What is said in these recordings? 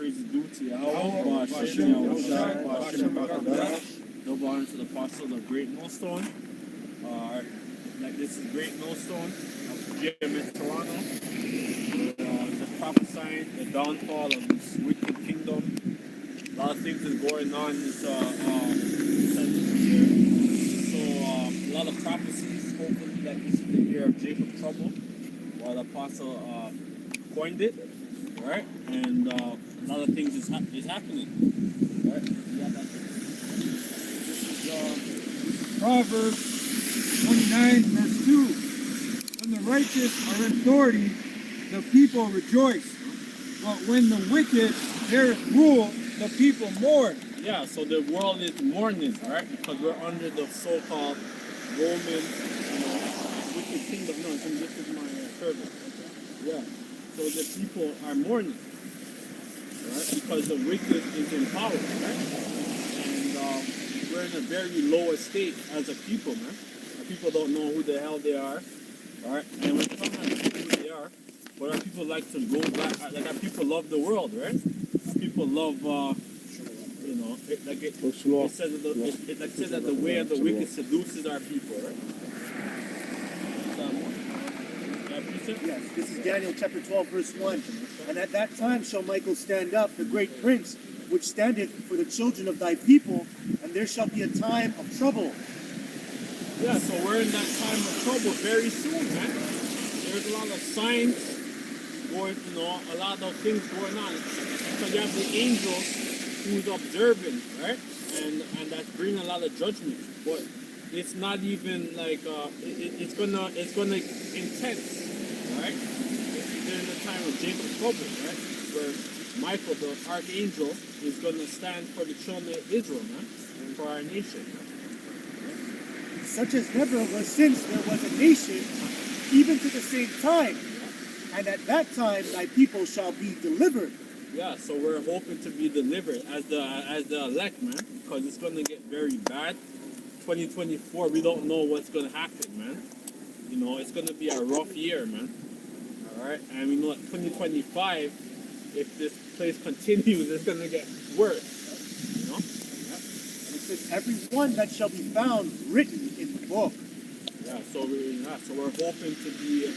praise is due to Yahweh, Bashem Yahushai, Bashem Bakadosh. Double honor to the apostle of Great Millstone. Like this is Great Millstone of GMS Toronto. Just prophesying the downfall of this wicked kingdom. A lot of things is going on in this year. So a lot of prophecies. Hopefully that this is the year of Jacob trouble, while the apostle coined it. Right, and a lot of things is happening. Right, This is Proverbs 29, verse 2. When the righteous are in authority, the people rejoice. But when the wicked beareth rule, the people mourn. Yeah, so the world is mourning, right? Because we're under the so-called Roman, wicked kingdom. No, this is my servant. Yeah. So the people are mourning, right? Because the wicked is in power, right? And we're in a very low state as a people, man. Our people don't know who the hell they are, right? And when sometimes they know who they are, but our people like to go back. Like our people love the world, right? Our people love, it says that the way of the wicked seduces our people, right? Yes, this is Daniel chapter 12, verse 1. And at that time shall Michael stand up, the great prince, which standeth for the children of thy people, and there shall be a time of trouble. Yeah, so we're in that time of trouble very soon, man. There's a lot of signs going, a lot of things going on. So you have the angel who's observing, right? And that's bringing a lot of judgment. But it's not even like it's gonna intense. Right? During the time of Jacob's trouble, right? Where Michael, the archangel, is going to stand for the children of Israel, man, and for our nation. Such as never was since there was a nation, even to the same time. And at that time thy people shall be delivered. Yeah, so we're hoping to be delivered as the elect, man, because it's going to get very bad. 2024, we don't know what's going to happen, man. It's going to be a rough year, man. All right, and we know that 2025, if this place continues, it's going to get worse. And it says, every one that shall be found written in the book. Yeah, so we're hoping to be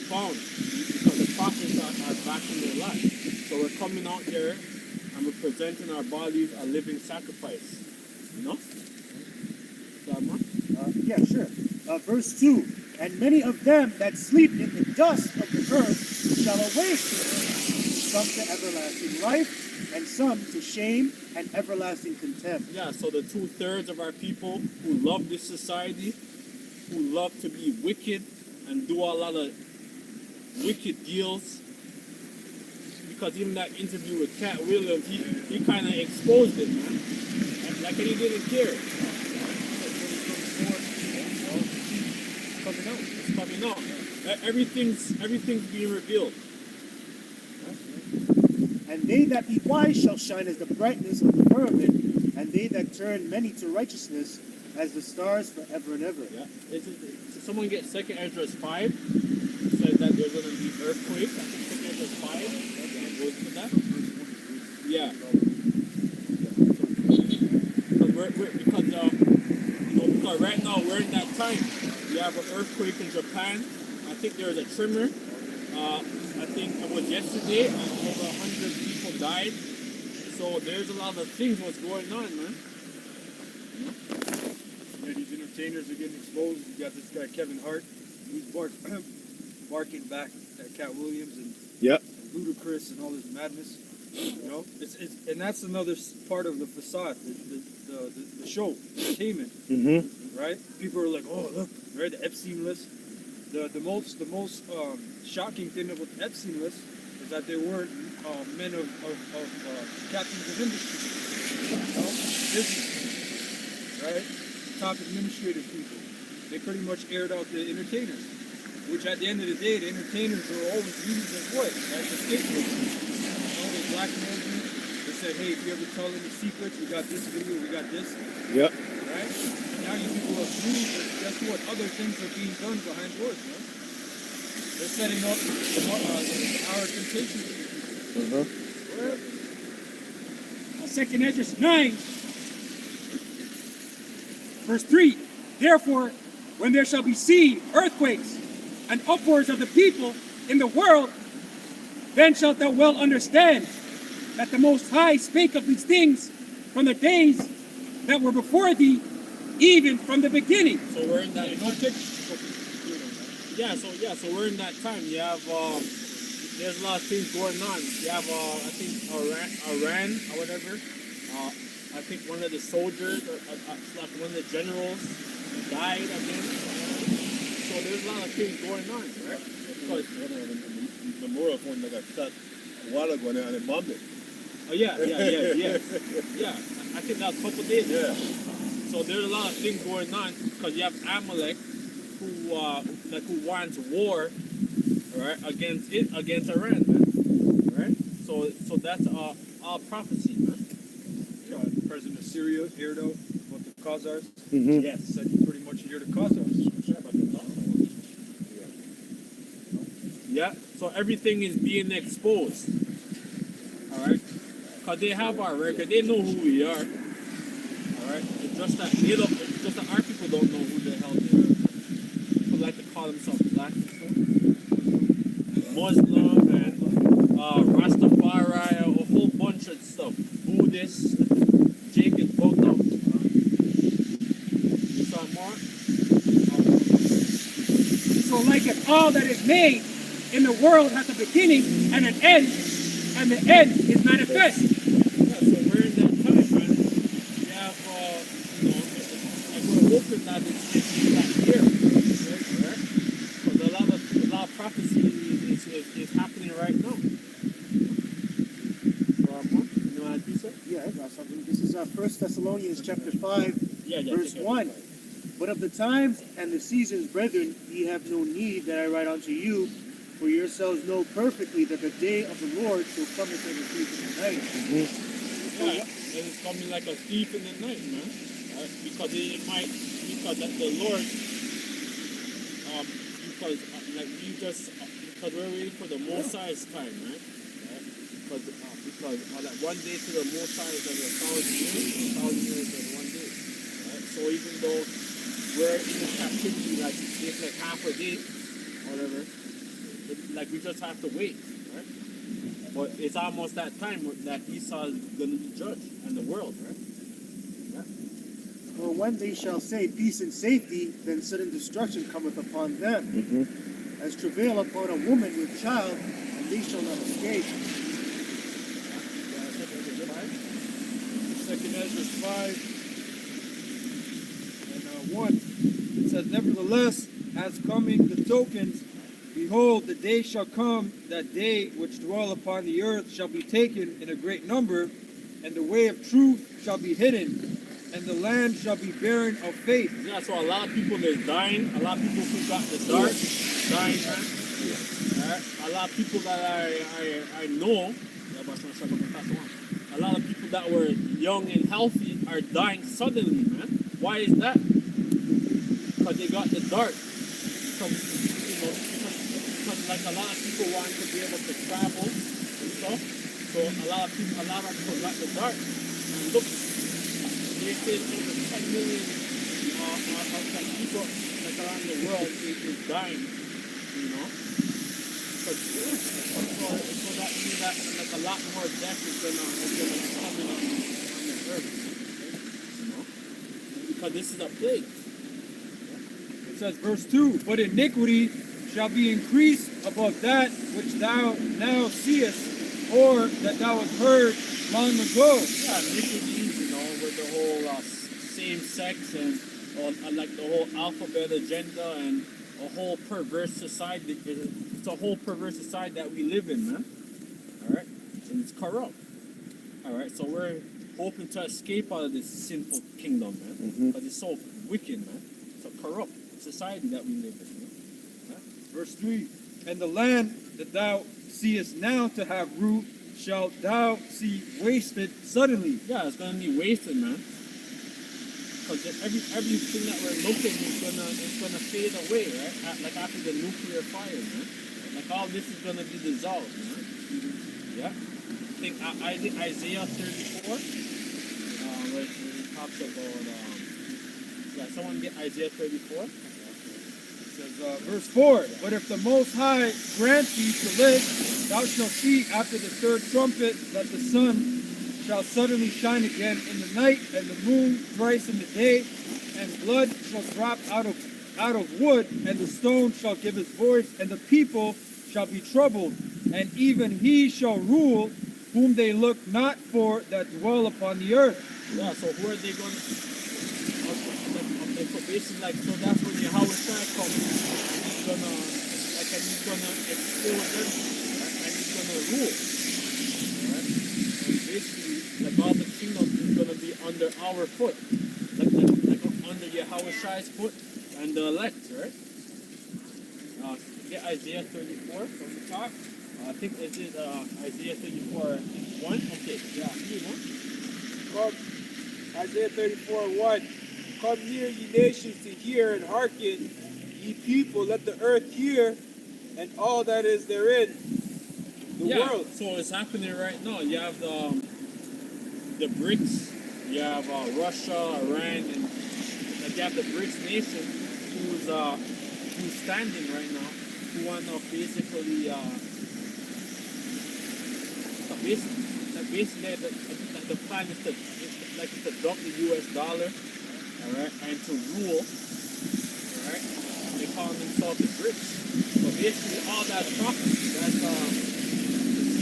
found because the prophets are back in their life. So we're coming out here and we're presenting our bodies a living sacrifice. Yeah, sure. Verse 2. And many of them that sleep in the dust of the earth shall awake, some to everlasting life, and some to shame and everlasting contempt. Yeah, so the 2/3 of our people who love this society, who love to be wicked and do a lot of wicked deals, because even that interview with Cat Williams, he kind of exposed it, man. Like he didn't care. It's coming out. Everything's being revealed. And they that be wise shall shine as the brightness of the firmament, and they that turn many to righteousness as the stars forever and ever. Yeah. So someone get 2 Ezra 5, says that there's going to be earthquakes. I think 2 Ezra 5 goes to that. Yeah. Because right now we're in that time. You have an earthquake in Japan. I think there was a tremor. I think it was yesterday, and over 100 people died. So there's a lot of things what's going on, man. Yeah, these entertainers are getting exposed. You got this guy Kevin Hart. He's barking back at Cat Williams and Ludacris and all this madness. And that's another part of the facade, the show, entertainment. Right? People are like, oh look, right? The Epstein list. The most shocking thing about the Epstein list is that they weren't men of captains of industry, business, right? Top administrative people. They pretty much aired out the entertainers, which at the end of the day, the entertainers were always used as what? As the scapegoats. They blackmailed you. They said, hey, if you ever tell any secrets, we got this video, we got this. Yep. Right? Now you people are free, but guess what? Other things are being done behind doors, man. They're setting up our temptation. 2nd Ezra 9, verse 3. Therefore, when there shall be sea, earthquakes, and upwards of the people in the world, then shalt thou well understand that the Most High spake of these things from the days that were before thee, even from the beginning. So we're in that. So we're in that time. You have there's a lot of things going on. You have I think Iran or whatever. I think one of the soldiers, like one of the generals, died again. So there's a lot of things going on, right? Because the memorial one that got shot a while ago and they bombed it. oh yeah. I think that was a couple days ago. Yeah. So there's a lot of things going on because you have Amalek, who wants war, right, against Iran, man. Right? So that's our prophecy, man. President of Syria aired out about the Khazars. Mm-hmm. Yes. Said he's pretty much here to Khazars. Yeah. So everything is being exposed. All right. Because they have our record. They know who we are. All right. It's just that our people don't know who the hell they are. People like to call themselves black people, Muslim, and Rastafari, a whole bunch of stuff. Buddhist. Jake is both up. You saw more? So like it, all that is made in the world has a beginning and an end, and the end is manifest. Yeah, so we're in that time, man. We have, like we're hoping that it's that year, right? Because a lot of prophecy is happening right now. You know what I said? Yeah, I got something. This is 1 Thessalonians chapter 5, Yeah, verse 1. But of the times and the seasons, brethren, ye have no need that I write unto you, for yourselves know perfectly that the day of the Lord shall come as a thief in the night. Yeah, and it's coming like a thief in the night, man. Right? Because the Lord, because we're waiting for the Most High's time, right? Because like one day to the Most High is like 1,000 years, 1,000 years is like one day. Right? So even though we're in the captivity, like it's like half a day, or whatever, like we just have to wait, right? But it's almost that time that Esau is going to be judged and the world, right? Yeah. For when they shall say peace and safety, then sudden destruction cometh upon them, as travail upon a woman with child, and they shall not escape. 2nd Ezra 5 and 1. It says, nevertheless, as coming the tokens, behold, the day shall come, that they which dwell upon the earth shall be taken in a great number, and the way of truth shall be hidden, and the land shall be barren of faith. Yeah, so a lot of people is dying. A lot of people who got the dark dying, man. Right? A lot of people that I know, a lot of people that were young and healthy are dying suddenly, man. Why is that? Because they got the dark. Because like a lot of people want to be able to travel and stuff. So a lot of people got the dark. And look, they say over 10 million people like around the world is dying, you know. So that means that like a lot more death is gonna be coming on the earth, you know, because this is a plague. It says, verse 2, but iniquity shall be increased above that which thou now seest, or that thou hast heard long ago. Yeah, iniquities, you know, with the whole same sex and like the whole alphabet agenda and a whole perverse society. It's a whole perverse society that we live in, man. All right, and it's corrupt. All right, so we're hoping to escape out of this sinful kingdom, man, because it's so wicked, man. It's a corrupt society that we live in. Man. Right? Verse 3, and the land that thou seest now to have root shalt thou see wasted suddenly. Yeah, it's gonna be wasted, man. Because everything that we're looking is gonna fade away, right? Like after the nuclear fire, man. Like all this is gonna be dissolved, man. Yeah. think Isaiah 34, where it talks about, yeah, someone get Isaiah 34. It says, verse 4, but if the Most High grant thee to live, thou shalt see after the third trumpet that the sun shall suddenly shine again in the night, and the moon thrice in the day, and blood shall drop out of wood, and the stone shall give his voice, and the people shall be troubled, and even he shall rule whom they look not for that dwell upon the earth. Yeah, so who are they going to? Okay, so basically, like, so that's when Yahweh Shai comes. He's gonna, like, and he's gonna expose them, and he's gonna rule. Alright? And basically, like, all the kingdoms is gonna be under our foot, like under Yahweh Shai's foot and the elect, right? Get Isaiah 34 from the top. I think it is Isaiah 34 1. Okay, yeah, you know. Come, Isaiah 34:1. Come near, ye nations, to hear and hearken, ye people, let the earth hear, and all that is therein, the world. So it's happening right now. You have the BRICS, you have Russia, Iran, and like you have the BRICS nation who's standing right now, who want to basically the plan is to dump the US dollar, all right, and to rule, all right. They call themselves the BRICS. So basically, all that prophecy, that's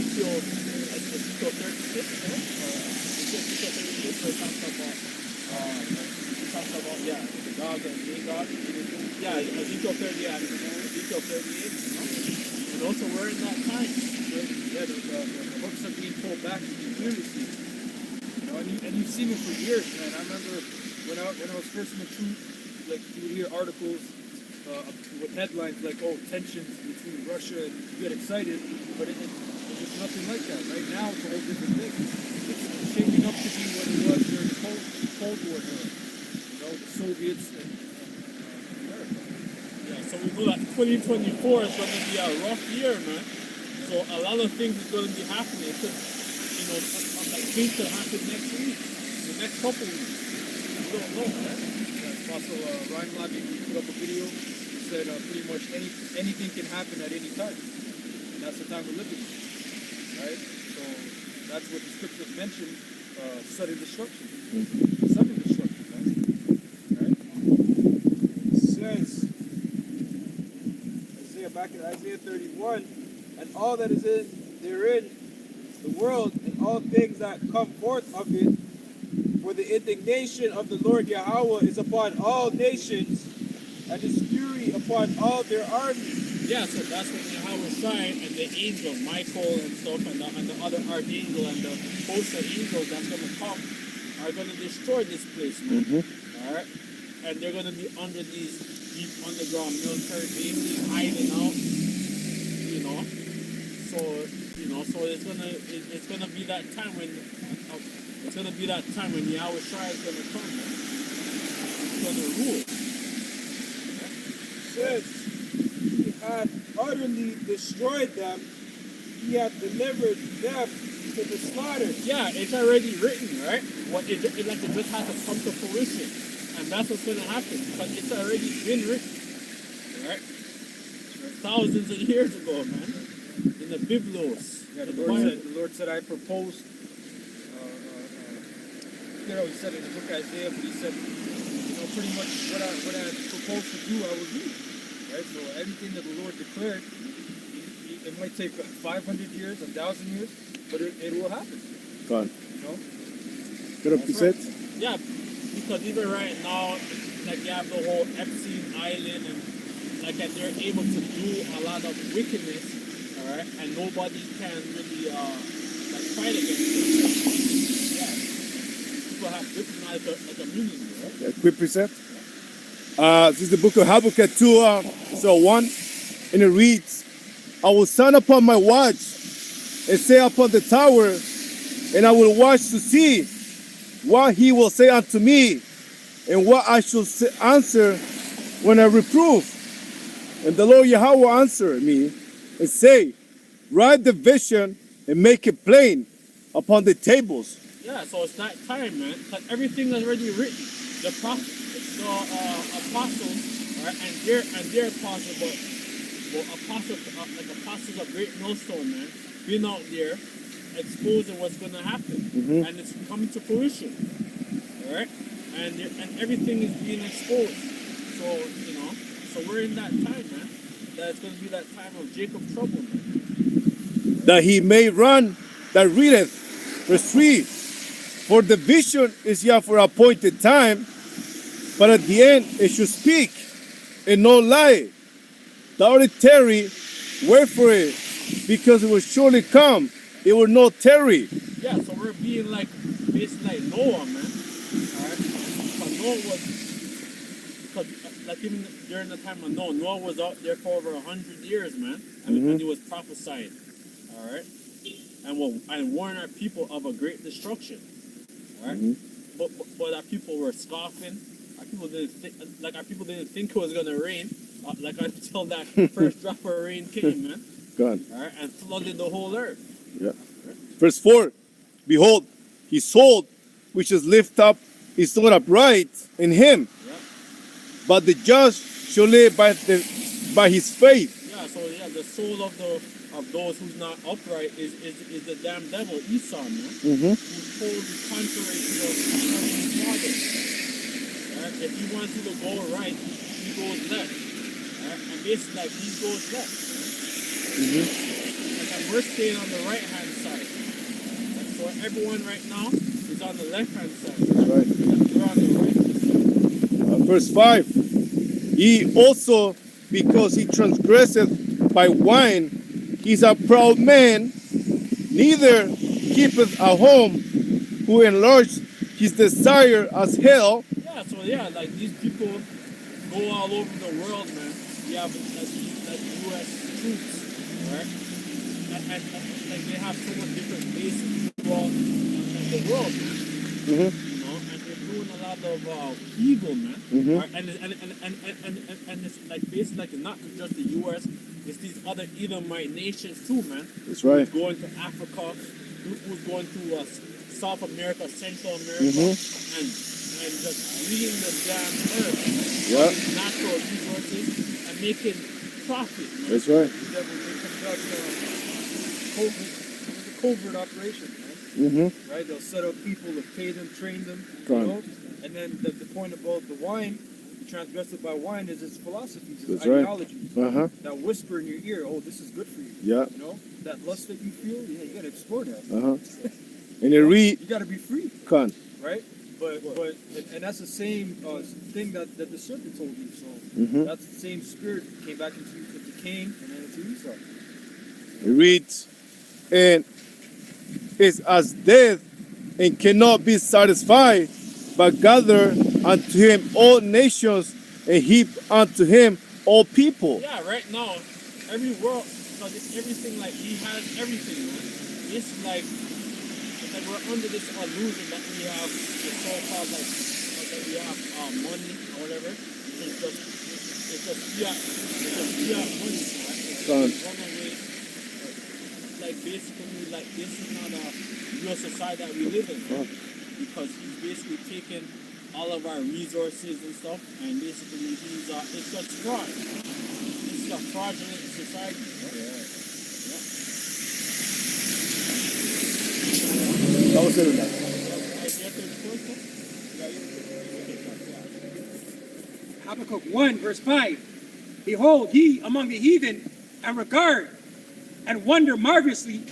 Ezekiel 36, right? Ezekiel 36, where it talks about the Gog and Magog. Yeah, Ezekiel 38, Ezekiel 38, you know? And also we're in that time. Yeah, the hooks are being pulled back. You clearly see it. You know, and you've seen it for years, man. I remember when I was first in the truth, like you would hear articles with headlines like, "Oh, tensions between Russia," and you get excited, but it's nothing like that. Right now, it's a whole different thing. It's shaping up to be what it was during the Cold War era. You know, the Soviets and America. Yeah, so we know that 2024 is going to be a rough year, man. So a lot of things is going to be happening. Because, you know, like things could happen next week, the next couple weeks. We don't know, man. Yeah, also, Ryan Lobby put up a video. He said pretty much anything can happen at any time. And that's the time we're living in. Right? So that's what the scriptures mention, sudden destruction. Sudden destruction, guys. Right? It says, back in Isaiah 31, and all that is therein, the world, and all things that come forth of it, for the indignation of the Lord Yahweh is upon all nations, and his fury upon all their armies. Yeah, so that's when Yahweh Shai and the angel, Michael and stuff, and the other archangel and the host of angels that's going to come are going to destroy this place, man. Alright? And they're going to be under these deep underground military bases, hiding out, you know. So, you know, so it's gonna be that time when Yahweh Shai is gonna come, man. He's gonna rule. It says, he hath utterly destroyed them, he hath delivered them to the slaughter. Yeah, it's already written, right? It just has to come to fruition. And that's what's going to happen, because it's already been written, right? Thousands of years ago, man, in the Biblos. Yeah, the Lord said, I proposed, you know, he said in the book of Isaiah, but he said, you know, pretty much what I proposed to do, I will do. Right? So everything that the Lord declared, it might take 500 years, 1,000 years, but it will happen. Gone. You know? Good up, Right. Yeah, because even right now, like you have the whole Epstein Island, and like and they're able to do a lot of wickedness, all right, and nobody can really like fight against it. Yeah, people have diplomatic immunity, right? Yeah, quick precept. This is the book of Habakkuk 2, so 1, and it reads, I will stand upon my watch and say upon the tower, and I will watch to see what he will say unto me, and what I shall answer when I reprove. And the Lord Yahweh answered me and say, write the vision and make it plain, upon the tables. Yeah, so it's that time, man. Because everything is already written. The prophets, the apostles, right, and their apostles, but apostles, like apostles of great millstone, man, being out there, exposing what's going to happen, and it's coming to fruition, all right, and everything is being exposed. So so we're in that time, man. That it's going to be that time of Jacob's trouble, man. That he may run that readeth. Verse 3. For the vision is yet for appointed time, but at the end it should speak, and no lie. Thou art tarry, wherefore, because it will surely come, it will not tarry. Yeah, so we're being like, basically like Noah, man. Alright? Because Noah was, like even during the time of Noah was out there for over 100 years, man. And he was prophesying. Alright? And warning our people of a great destruction. Alright? But our people were scoffing. Our people didn't think it was gonna rain. Like until that first drop of rain came, man. God. Alright, and flooded the whole earth. Yeah. Verse 4. Behold, his soul, which is lift up, is not upright in him. Yeah. But the just shall live by his faith. Yeah, so the soul of those who's not upright is the damn devil, Esau, man. Who's totally contrary to the heavenly Father. Right? If he wants you to go right, he goes left. Right? And basically like he goes left. Right? And we're staying on the right hand side. Right? So everyone right now is on the left hand side. Right. We're on the right hand side. Verse 5. He also, because he transgresseth by wine, he's a proud man, neither keepeth a home, who enlarged his desire as hell. Yeah, so like these people go all over the world, man. You have like U.S. troops, right? And like they have so much different bases throughout the world, man. You know, and they're doing a lot of evil, man. Right? And it's like basically like it's not just the U.S. It's these other Edomite nations too, man. That's right. Who's going to Africa, who's going to South America, Central America, and just leading the damn earth, natural resources, and making profit, man. That's right. The devil, they conduct a covert operation, man. Right? They'll set up people to pay them, train them, you know? And then the point about the wine, transgressed by wine, is its philosophies, its ideologies that whisper in your ear, oh, this is good for you. Yeah. You know? That lust that you feel, yeah, you gotta explore that. And you read, you gotta be free. Right? But that's the same thing that the serpent told you. So that's the same spirit that came back into Cain and then into Esau. you read, and is as death and cannot be satisfied, but gather unto him all nations and heap unto him all people. Yeah, right now, every world, because everything like he has everything, man. It's like we're under this illusion that we have the so-called that we have money or whatever. It's just fiat money, right? It's runaway. Like basically, like this is not a real society that we live in, right? Because he's basically taking all of our resources and stuff, and basically it's just fraud. It's a fraudulent society. Right? I was saying that. Habakkuk 1, verse 5. Behold, ye among the heathen, and regard and wonder marvelously,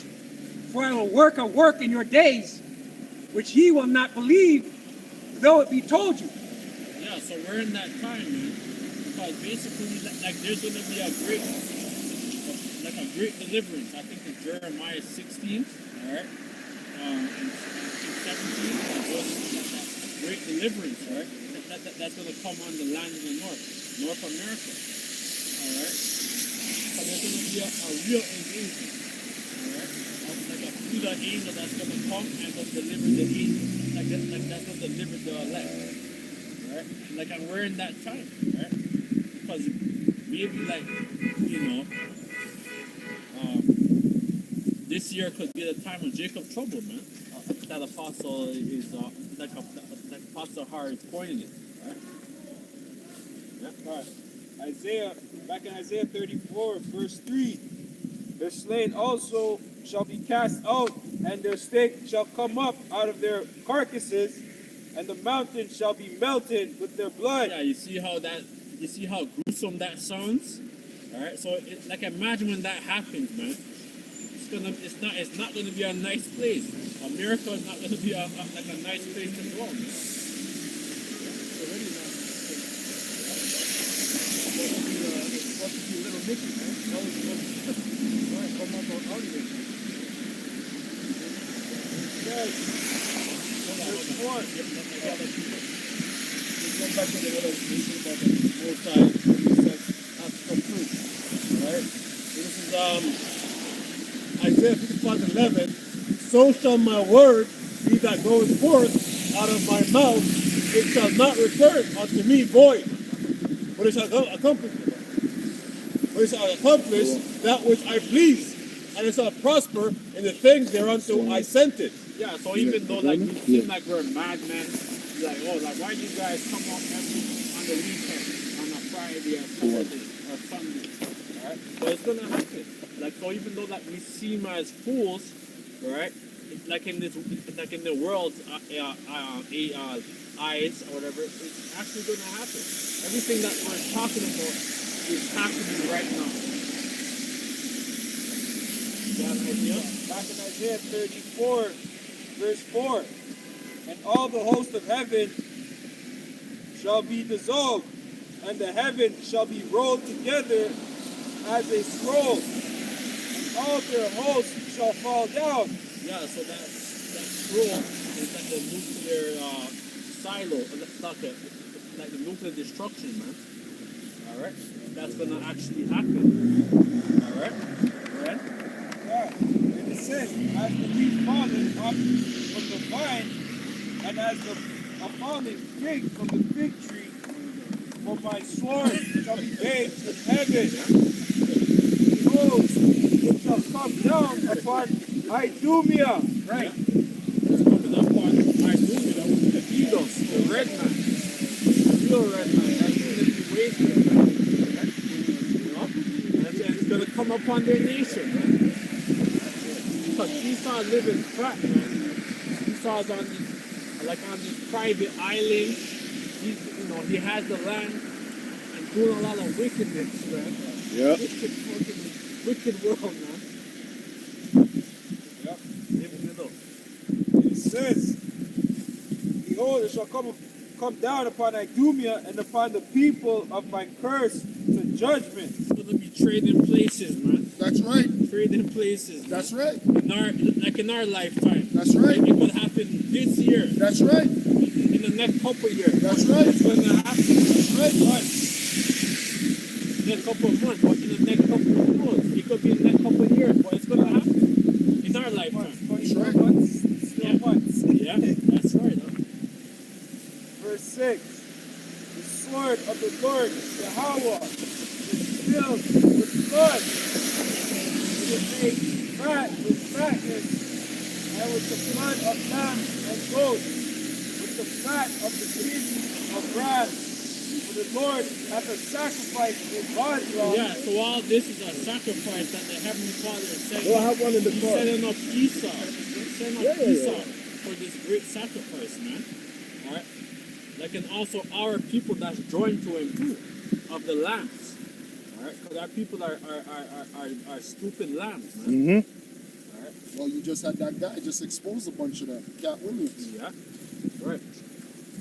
for I will work a work in your days, which ye will not believe, though it be told you. Yeah, so we're in that time, man. Because basically, like there's going to be a great deliverance. I think in Jeremiah 16, all right? In 17, great deliverance, right? That's going to come on the land of the North America, all right? So there's going to be a real engagement, all right? Like a Buddha angel that's going to come and just deliver the angels, like that's going to deliver the elect, right? Like, and we're in that time, right? Because maybe like, you know, this year could be the time of Jacob trouble, man. That apostle is like Apostle Har is pointing it, right? Yeah. All right. Isaiah, back in Isaiah 34, verse 3. Their slain also shall be cast out, and their stake shall come up out of their carcasses, and the mountain shall be melted with their blood. Yeah, you see how gruesome that sounds? Alright, so like imagine when that happens, man. It's not gonna be a nice place. America is not gonna be like a nice place to go, man. Supposed to be Little Nicky, man. That was come up on audio. Yes. Verse 4. Let's go back to the revelation about the Most High when he says that's the truth. Alright? So this is Isaiah 55:11. So shall my word be that goes forth out of my mouth, it shall not return unto me void. But it shall accomplish that which I please, and it shall prosper in the things thereunto I sent it. Yeah, so even though like we seem like we're madmen, like, oh, like why do you guys come up on the weekend, on a Friday or Saturday or Sunday? Alright? But it's gonna happen. Like, so even though like we seem as fools, right? Like in the world's eyes or whatever, it's actually gonna happen. Everything that we're talking about is happening right now. You got an idea? Back in Isaiah 34, verse 4. And all the host of heaven shall be dissolved, and the heaven shall be rolled together as a scroll, and all their hosts shall fall down. Yeah, so that scroll is like the nuclear silo, like the nuclear destruction, man. Alright? That's gonna actually happen. Alright? Right? Yeah. And it says, as the leaf fallen up from the vine, and as a fallen fig from the fig tree, for my sword shall be bathed in heaven. Behold, it shall come down upon Idumea. Right. It's coming up on Idumea, that was the Edos, the red man. The real red man. That's going to be wasted. You know? And then it's going to come upon their nation, man. Because Esau living fat, man. Esau's on these private islands. He has the land and doing a lot of wickedness, man. Yeah. Wicked world, man. Yep. Living it up. It says, behold, it shall come down upon Idumea and upon the people of my curse to judgment. It's gonna be trading places, man. That's right. Trading places. Man. That's right. In our lifetime. That's right. It could happen this year. That's right. In the next couple of years. That's right. It's gonna happen. That's right. In the next couple of months, but in the next couple of months. It could be in the next couple of years, but it's gonna happen. In our lifetime. 24 months, still months. Yeah, that's right. Huh? Verse 6. The sword of the Lord, Yahweh, is filled with blood. It is made fat with fatness, and with the blood of lambs and goats, with the fat of the kidneys of rams. For the Lord hath a sacrifice in Basra. Yeah, so all this is a sacrifice that the Heavenly Father is setting We'll have one in the He's car. setting up Esau. He's setting up Esau for this great sacrifice, man. Alright? Like, and also our people that's joined to him too, of the lambs. Alright? Because our people are stupid lambs, man. Mm-hmm. Alright? Well, you just had that guy just expose a bunch of them. Cat Williams. Yeah. Right.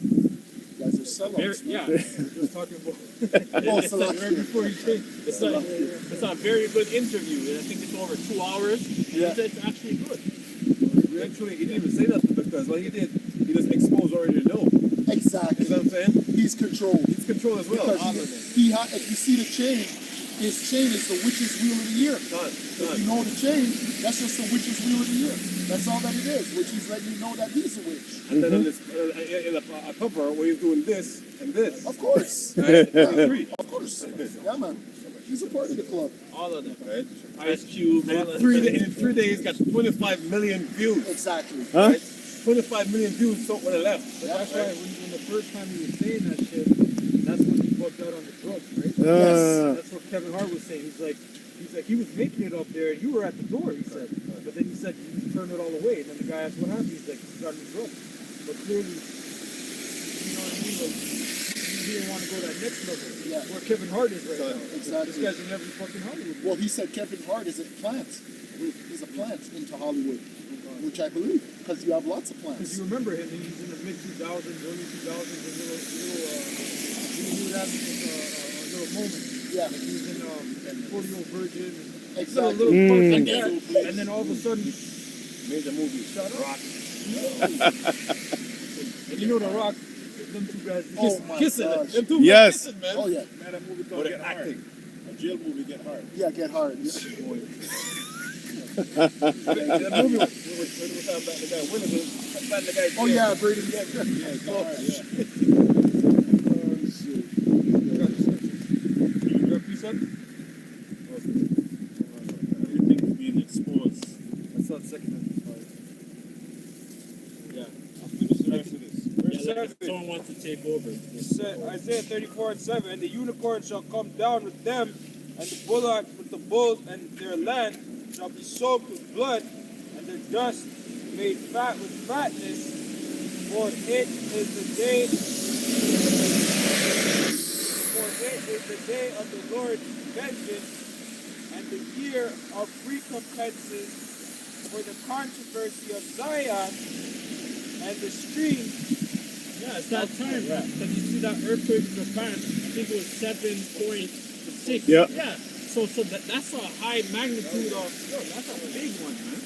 You guys are sellouts. Yeah. man. We're just talking about Oh, it's like right before you came. It's a very good interview. I think it's over 2 hours. Yeah. It's actually good. Actually, he didn't even say that because what he did, he just exposed already to know. Exactly. You know what I'm saying? He's controlled. He's control as well. Because if you see the chain, his chain is the witch's wheel of the year. If you know the chain, that's just the witch's wheel of the year. That's all that it is, which is letting you know that he's a witch. And then on this, in a cover where he's doing this and this. Of course. Right? Three. Of course. Yeah, man. He's a part of the club. All of them. Right. Ice Cube. And in 3 days, got 25 million views. Exactly. Huh? Right? 25 million views, so when I left. But that's why when the first time he was saying that shit, that's when he fucked out on the drugs, right? That's what Kevin Hart was saying. He's like he was making it up there, and you were at the door. He said, but then he said you turned it all away. And then the guy asked what happened. He's like, he got on the drugs. But clearly, you know what I mean? Like, he didn't want to go that next level. Yeah. Where Kevin Hart is right now. Exactly. This guy's in every fucking Hollywood. Well, he said Kevin Hart is a plant. He's a plant into Hollywood, which I believe, because you have lots of Because plants. you remember him, he's in the mid 2000s, early 2000s, a he would have a little moment. Yeah. Like he was in 40-Year-Old Virgin. Exactly. Little parts like that. And then all of a sudden, Made the movie. shut up. And you know The Rock, them two guys Oh my kissing. gosh. Them two Yes. kissing, man. Oh yeah. Man, that movie But called the Get Hard. acting. A jail movie, Get Hard. Yeah, Get Hard. Yeah. That movie was the guy winning the guy. Oh yeah, Brady. Yeah. Yeah, Get Hard, yeah. You got a piece of it? Everything's being exposed. I saw the second one. Yeah. I'll finish the rest of this. Verse Yeah, like 7. if someone wants to take over. Isaiah 34:7, and the unicorn shall come down with them, and the bullock with the bulls, and their land shall be soaked with blood, and their dust made fat with fatness, for it is the day. For it is the day of the Lord's vengeance, and the year of recompenses for the controversy of Zion, and the stream. Yeah, it's that time, right? Because you see that earthquake in Japan, I think it was 7.6. Yeah. Yeah. So that's a high magnitude of, that's a big one, man.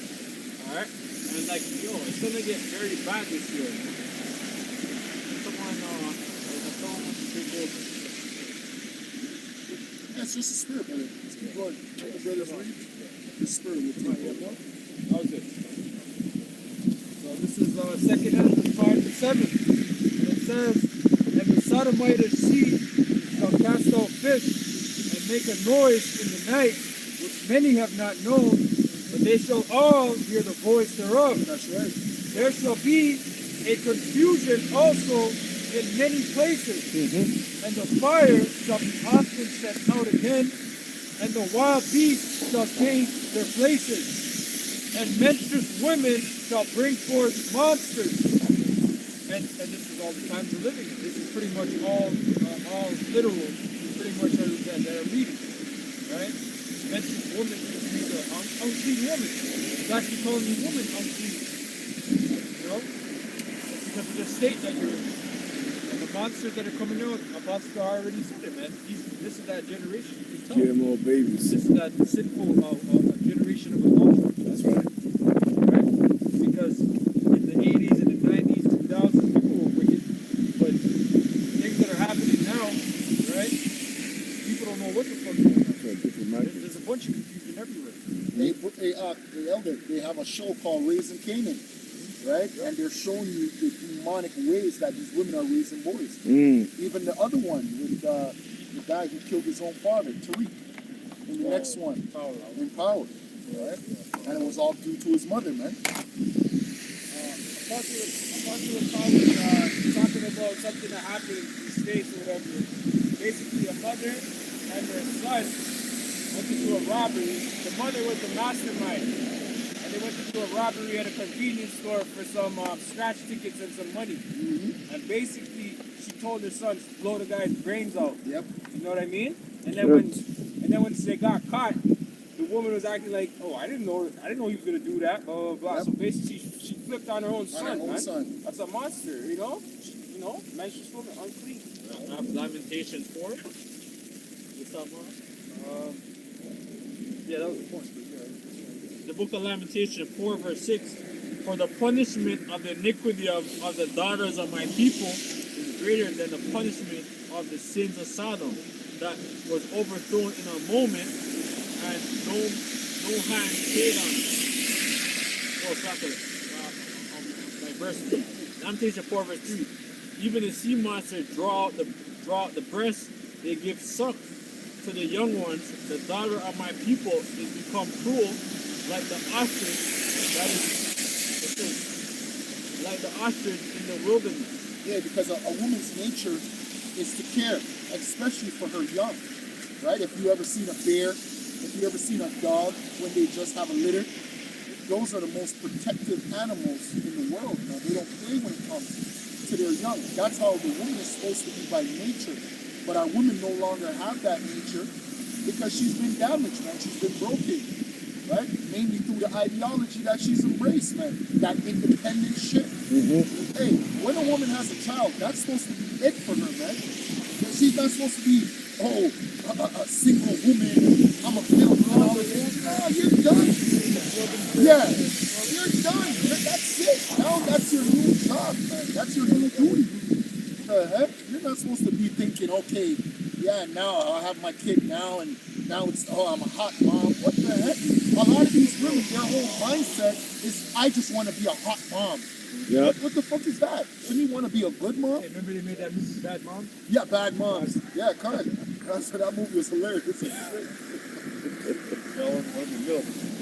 Alright? And like, it's gonna get very bad this year. Someone wants to take over. That's just a spirit, brother. It's people are the brothers read. The spirit will take over. How's it? So this is 2 Ezra 5-7. It says, and the Sodomite sea shall cast out fish and make a noise in the night, which many have not known, but they shall all hear the voice thereof. That's right. There shall be a confusion also in many places, and the fire shall be often set out again, and the wild beasts shall change their places, and menstruous women shall bring forth monsters. And this is all the times we're living in. This is pretty much all literal, pretty much that are reading, right? Menstruous woman is made an unclean woman. It's actually calling the woman unclean. You know? It's because of the state that you're in. And the monsters that are coming out, Apostle already said it, man. This is that generation. You can tell. GMO babies. This is that sinful generation of adultery. That's right. Right? Because in the 80s and the 90s, 2000s, people were wicked. But things that are happening now, right? People don't know what the fuck's going on. There's a bunch of confusion everywhere. The elder, they have a show called Raising Canaan, right? And they're showing you the demonic ways that these women are raising boys. Even the other one with the guy who killed his own father, Tariq. And the next one, in Power, right? And it was all due to his mother, man. Apostle was talking about something that happened in the States or whatever. Basically, a mother and her son went into a robbery. The mother was the mastermind. And they went into a robbery at a convenience store for some scratch tickets and some money. And basically, she told her son to blow the guy's brains out. Yep. You know what I mean? And then when they got caught, the woman was acting like, "Oh, I didn't know he was gonna do that." Blah blah blah. Yep. So basically, she flipped on her own son. On her own man. son. That's a monster, you know. Menstruous woman, unclean. Lamentation 4. What's up, Mark? Yeah, that was the point. But yeah. The book of Lamentation 4, verse 6. For the punishment of the iniquity of the daughters of my people is greater than the punishment of the sins of Sodom, that was overthrown in a moment, and no hand stayed on it. Oh, stop it. Like verse 3. Lamentation 4, verse 3. Even the sea monsters draw out the breast, they give suck, to the young ones, the daughter of my people is become cruel, like the ostrich that is like the ostrich in the wilderness. Yeah, because a woman's nature is to care, especially for her young, right? If you ever seen a bear, if you ever seen a dog when they just have a litter, those are the most protective animals in the world. Now, they don't play when it comes to their young. That's how the woman is supposed to be by nature. But our women no longer have that nature because she's been damaged, man. She's been broken, right? Mainly through the ideology that she's embraced, man. That independent shit. Hey, when a woman has a child, that's supposed to be it for her, man. She's not supposed to be, a single woman. I'm a builder and all this. No, you're done. Yeah, you're done. That's it. Now that's your new job, man. That's your new duty. The heck? You're not supposed to be thinking, okay, yeah, now I'll have my kid now, and now it's, I'm a hot mom. What the heck? A lot of these women, their whole mindset is, I just want to be a hot mom. Yeah. What the fuck is that? Shouldn't you want to be a good mom? Hey, remember they made that movie Bad Mom? Yeah, Bad Moms. Yeah, kind of. That movie was hilarious.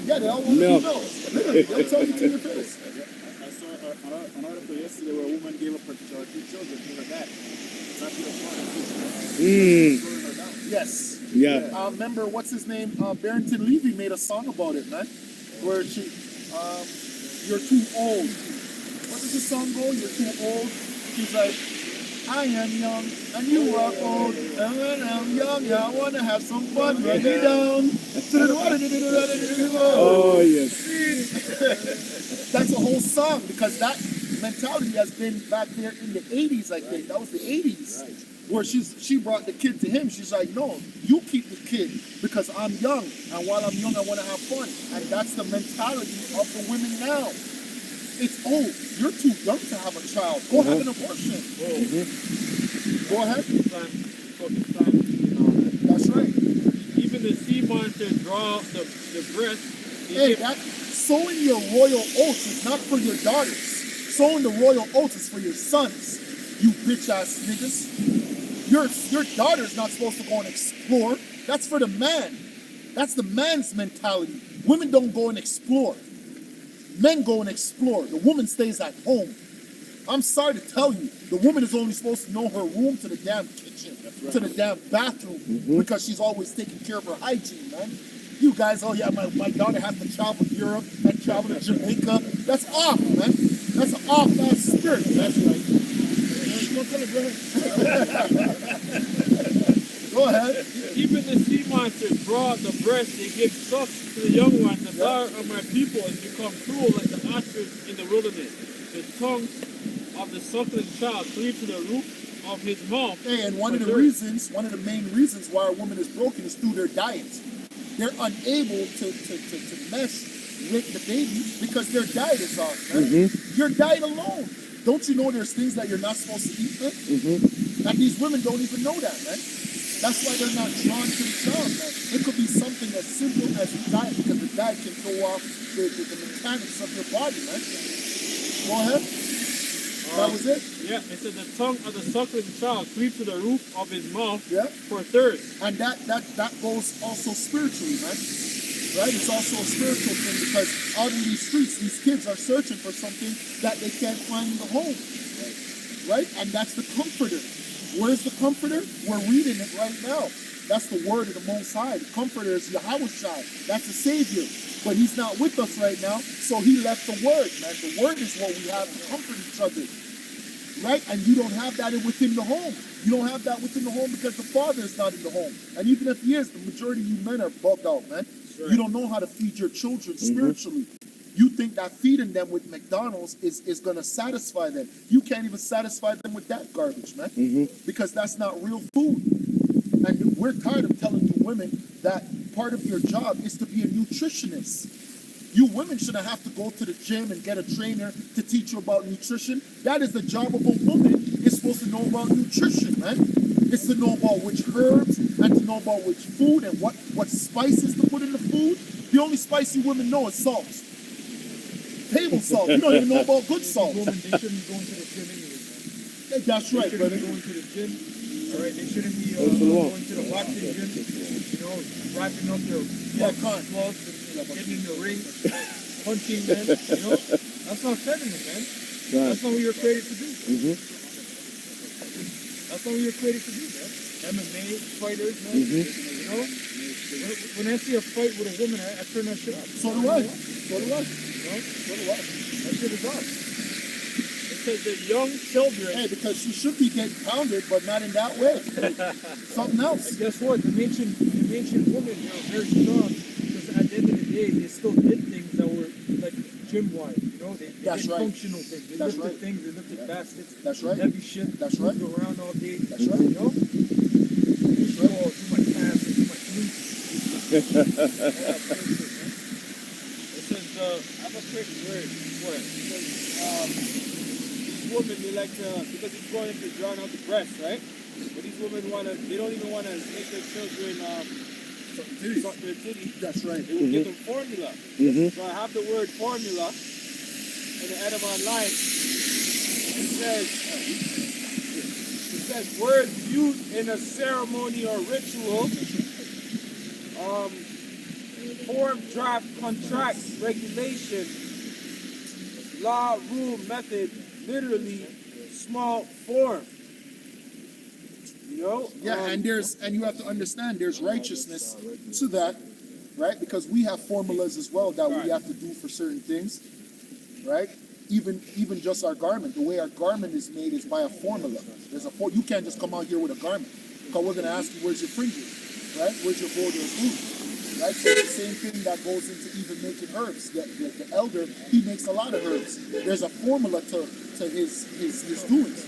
Yeah, they all want to No. be milk. Literally, they'll tell you to your face. I saw an article yesterday where a woman gave up her 2 children to her dad. Not to the father. Yes. Yeah. Remember, what's his name? Barrington Levy made a song about it, man. Where she, you're too old. What does the song go? You're too old. She's like, I am young and you are old. And when I'm young, yeah, I want to have some fun. Run me down. Oh, yes. That's a whole song because that mentality has been back there in the 80s, I think. That was the 80s. Right. Where she brought the kid to him. She's like, no, you keep the kid because I'm young. And while I'm young, I want to have fun. And that's the mentality of the women now. It's, you're too young to have a child. Go have an abortion. Go ahead. That's right. Even the sea monster draw the breast. Hey, that sowing your royal oats is not for your daughters. Sowing the royal oats is for your sons. You bitch ass niggas. Your daughter's not supposed to go and explore. That's for the man. That's the man's mentality. Women don't go and explore. Men go and explore. The woman stays at home. I'm sorry to tell you, the woman is only supposed to know her room to the damn kitchen, to the damn bathroom, because she's always taking care of her hygiene, man. You guys, oh yeah, my daughter has to travel to Europe and travel to Jamaica. That's off, man. That's an off-ass spirit. That's right. Go ahead. Even the sea monsters draw the breast. They give suck to the young one. The daughter of my people has become cruel like the ostrich in the wilderness. The tongue of the suckling child cleave to the roof of his mouth. Hey, and one of the main reasons why a woman is broken is through their diet. They're unable to mesh with the baby because their diet is off, man. Your diet alone. Don't you know there's things that you're not supposed to eat, man? And these women don't even know that, man. That's why they're not drawn to the job, man. It could be something as simple as the diet, because the diet can throw off the mechanics of your body, man. Go ahead. That was it? Yeah, it said the tongue of the suckling child cleave to the roof of his mouth for thirst. And that goes also spiritually, man. Right? It's also a spiritual thing because out in these streets, these kids are searching for something that they can't find in the home. Right? And that's the comforter. Where's the comforter? We're reading it right now. That's the word of the Most High. The comforter is Yahushua. That's the Savior. But he's not with us right now, so he left the word, man. The word is what we have to comfort each other. Right? And you don't have that within the home. You don't have that within the home because the father is not in the home. And even if he is, the majority of you men are bugged out, man. Right. You don't know how to feed your children spiritually. You think that feeding them with McDonald's is going to satisfy them. You can't even satisfy them with that garbage, man. Because that's not real food. And we're tired of telling you women that part of your job is to be a nutritionist. You women shouldn't have to go to the gym and get a trainer to teach you about nutrition. That is the job of a woman. It's supposed to know about nutrition, man. It's to know about which herbs and to know about which food and what spices to put in the food. The only spice you women know is salt. Table salt. You don't even know about good salt. They shouldn't be going to the gym anyway, man. That's right, They shouldn't brother. be going to the gym. right? They shouldn't be That's the law. going to the boxing gym, you know, wrapping up their gloves and getting in the ring, punching, man. You know, that's not feminine, man. That's not what you're created to do. That's not what you're created to do, man. MMA fighters, man. You know, when I see a fight with a woman, I turn that shit off. So do I. So do I. You know, So do I. that shit is off. Because the young children. Hey, because she should be getting pounded, but not in that way. Something else. And guess what? The ancient women are very strong because at the end of the day, they still did things that were like gym-wise. You know, they That's did right. functional things. They That's lifted right. things. They lifted baskets. That's right. Heavy shit. That's right. Moved around all day. That's right. You know. That's right. Oh, too much calves and too much glutes. It says, I have a quick word for it. It says, these women, they like to, because it's going into drawing out the breast, right? But these women they don't even want to make their children suck their titties. That's right. They will give them formula. So I have the word formula in the Adam Online. It says words used in a ceremony or ritual. Form, draft, contract, regulation, law, rule, method, literally small form. You know? Yeah, and you have to understand there's righteousness to that, right? Because we have formulas as well that we have to do for certain things, right? Even just our garment, the way our garment is made is by a formula. You can't just come out here with a garment because we're gonna ask you where's your fringes, right? Where's your border of blue? Right, so the same thing that goes into even making herbs. The elder, he makes a lot of herbs. There's a formula to his doings,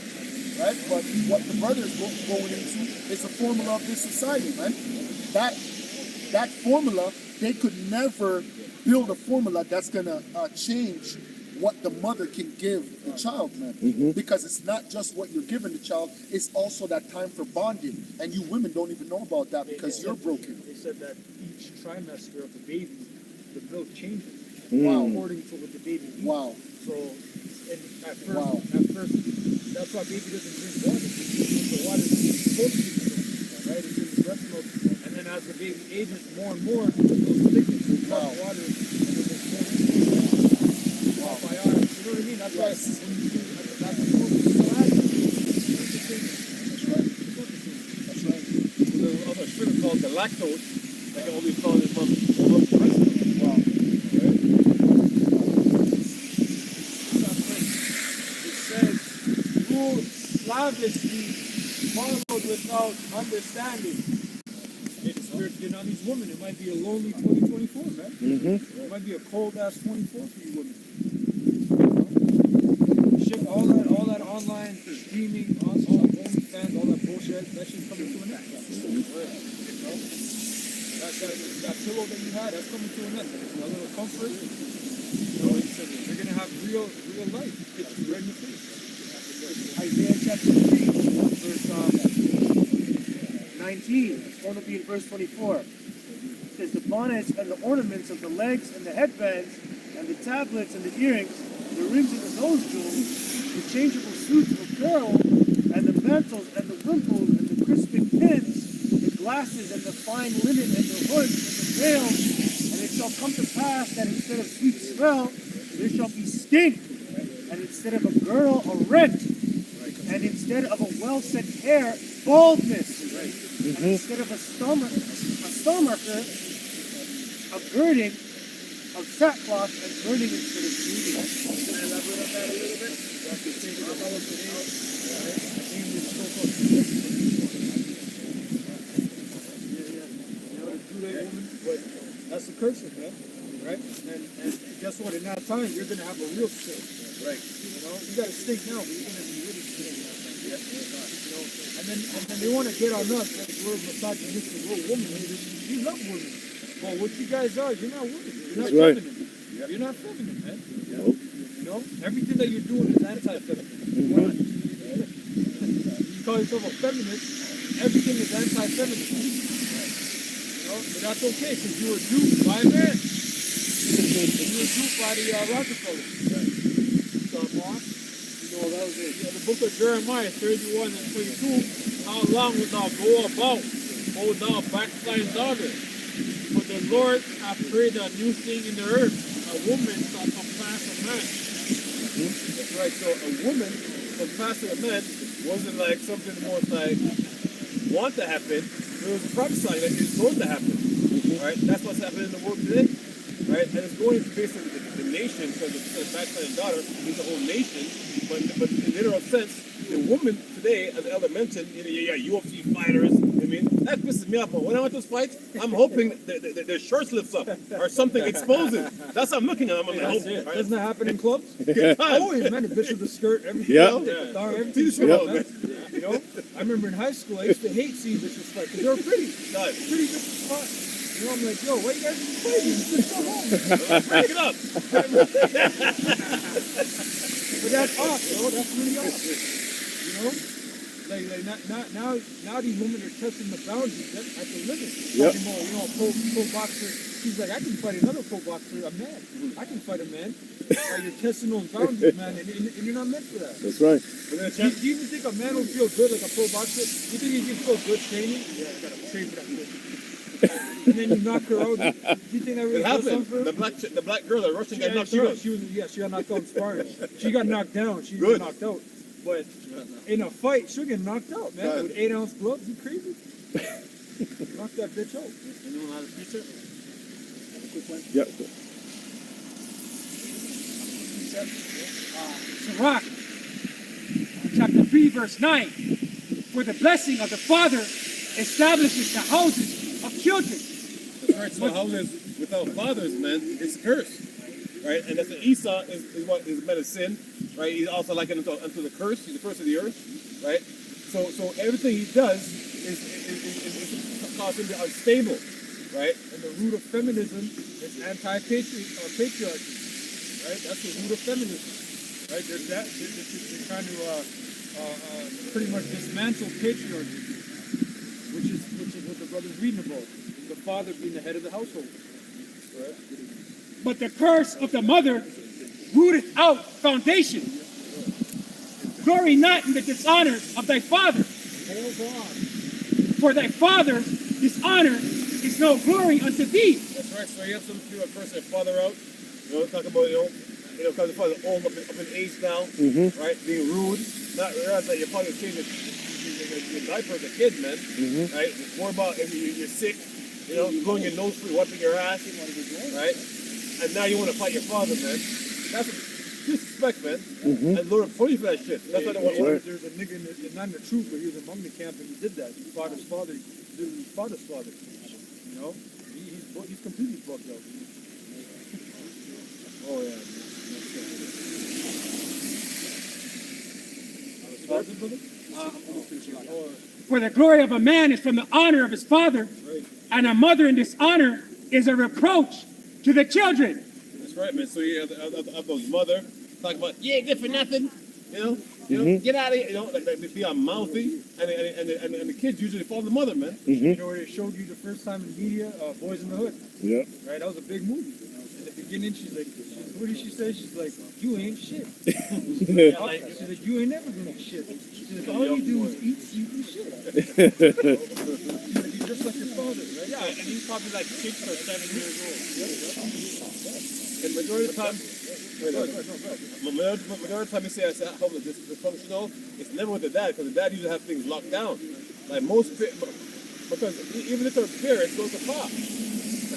right? But what the brother is going into is a formula of this society, man. That formula, they could never build a formula that's gonna change what the mother can give the child, man. Because it's not just what you're giving the child, it's also that time for bonding. And you women don't even know about that because you're broken. They said that each trimester of the baby, the milk changes. Wow. According to what the baby eats. Wow. So, and at first, Wow. that's why baby doesn't drink water. The water is supposed to be drinking, right? It's in the breast milk. And then as the baby ages more and more, those thickens with Wow. water. And there's more probiotics. You know what I mean? That's why when you do, that's the milk is so active. It's the same. That's right. That's right. There's other sugar called the lactose, like I always call it from breast milk. Wow. It says, rule slavishly followed without understanding. Hey, the spirit's getting on these women. It might be a lonely 2024, man. It might be a cold ass 24 for you women. Shit, all that online streaming, all OnlyFans, all that bullshit, that shit's coming to an end. That pillow that you had, that's coming to an end. A little comfort. You know, you're gonna have real life. It's right in the face. Isaiah chapter 3, verse 19. It's going to be in verse 24. It says, the bonnets and the ornaments of the legs and the headbands and the tablets and the earrings, the rings and the nose jewels, the changeable suits of apparel, and the mantles and the wimples and the crisping pins, the glasses and the fine linen and the hoods and the veils. And it shall come to pass that instead of sweet smell, there shall be stink, and instead of a girdle, a rent, and instead of a well-set hair, baldness, and instead of a stomacher, a girding of sackcloth, and burning instead of beauty. Can I elaborate on that a little bit? That's the state of the world today. But that's the curse of that, right? And guess what? In that time, you're gonna have a real stink. Right. You know, you got to stink now, but you're gonna be really stink. You know, and then they want to get on us like we're misogynistic, we're women haters. We love women. Well, what you guys are, you're not women. You're not Right. feminine. You're not feminine, man. You know, everything that you're doing is anti-feminine. You call yourself a feminist, everything is anti-feminine. You know, but that's okay because you were duped by a man. You were duped by the Rockefellers. So, boss, You know, that Yeah, the book of Jeremiah 31 and 22. How long wilt thou go about, O thou backsliding daughter? For the Lord hath created a new thing in the earth. A woman shall compass a man. That's right. So a woman compassing a man wasn't like something more like want to happen. It was prophesying that it's going to happen. Right? That's what's happening in the world today. Right? And it's going based on the nation, because the backsliding daughter is the whole nation. But in the literal sense, the woman today, as Elder mentioned, UFC fighters. I mean, that pisses me off. But when I went to those fights, I'm hoping that their shirts lifts up or something exposes. That's what I'm looking at. I'm like, That's right? Doesn't that happen in clubs? Always, man. The bitch with the skirt, everything. Yeah. else, Yeah. the thong, Yeah. everything. Yeah. Man. You know, I remember in high school, I used to hate seeing bitches fight because they were pretty. Pretty bitches fight. You know, I'm like, yo, why you guys fighting? Just go home. Break it up. But that's off, bro. That's really off. You know? Like now these women are testing the boundaries at the limit. Yep. Talking about, you know, pro boxer. She's like, I can fight another pro boxer, a man. I can fight a man. Like, you're testing those boundaries, man, and you're not meant for that. That's right. Do you even think a man will feel good like a pro boxer? You think he can feel good training? Yeah, I gotta train for that bitch. And then you knock her out. Do you think that really It does something happened. for her? The black girl, the Russian guy knocked her out. She got knocked out in sparring. She got knocked down. She Good. got knocked out. But in a fight, she'll get knocked out, man. Right. With 8-ounce gloves, you crazy? Knock that bitch out. Anyone have a picture? Yeah. Sirach, chapter 3, verse 9. For the blessing of the father establishes the houses of children. That's right. So houses without fathers, man, it's cursed, right? And that's the Esau is what is meant to sin, right? He's also likened unto the curse. He's the curse of the earth, right? So everything he does is cause him to be unstable, right? And the root of feminism is patriarchy, right? That's the root of feminism, right? They're trying to pretty much dismantle patriarchy, which is what the brother's reading about. The father being the head of the household, right? But the curse of the mother rooteth out foundation. Glory not in the dishonor of thy father. For thy father's dishonor is no glory unto thee. That's right. So you have some people curse their father out. You know, talk about because the father's old up in age now, right? Being rude, not realize that your father changed your diaper as a kid, man. Right? More about if you're sick, you know, blowing your nose free, wiping your ass, right? And now you want to fight your father, man. That's disrespect, man. And Lord will punish you for that shit. That's why they want There's a nigga not in the troop, but he was among the camp and he did that. His father's father, his father's father. You know, he's completely fucked up. Oh yeah. For the glory of a man is from the honor of his father, and a mother in dishonor is a reproach to the children. That's right, man. So you have those mother talk about you ain't good for nothing, you know, get out of here, you know, like they be mouthy, and the kids usually follow the mother, man. You know where they showed you the first time in media, Boys in the Hood, Yeah. right? That was a big movie. In the beginning, she's like, what did she say? She's like, you ain't shit. She's like, you ain't never gonna be shit. She's like, all you do is eat, sleep, and shit. She's like, you're just like your father, right? Yeah, and he's probably like 6 or 7 years old. And majority of the time, majority of the time you say I home is dysfunctional, it's never with the dad, because the dad usually have things locked down. Like most, because even if they're parents, goes to pop,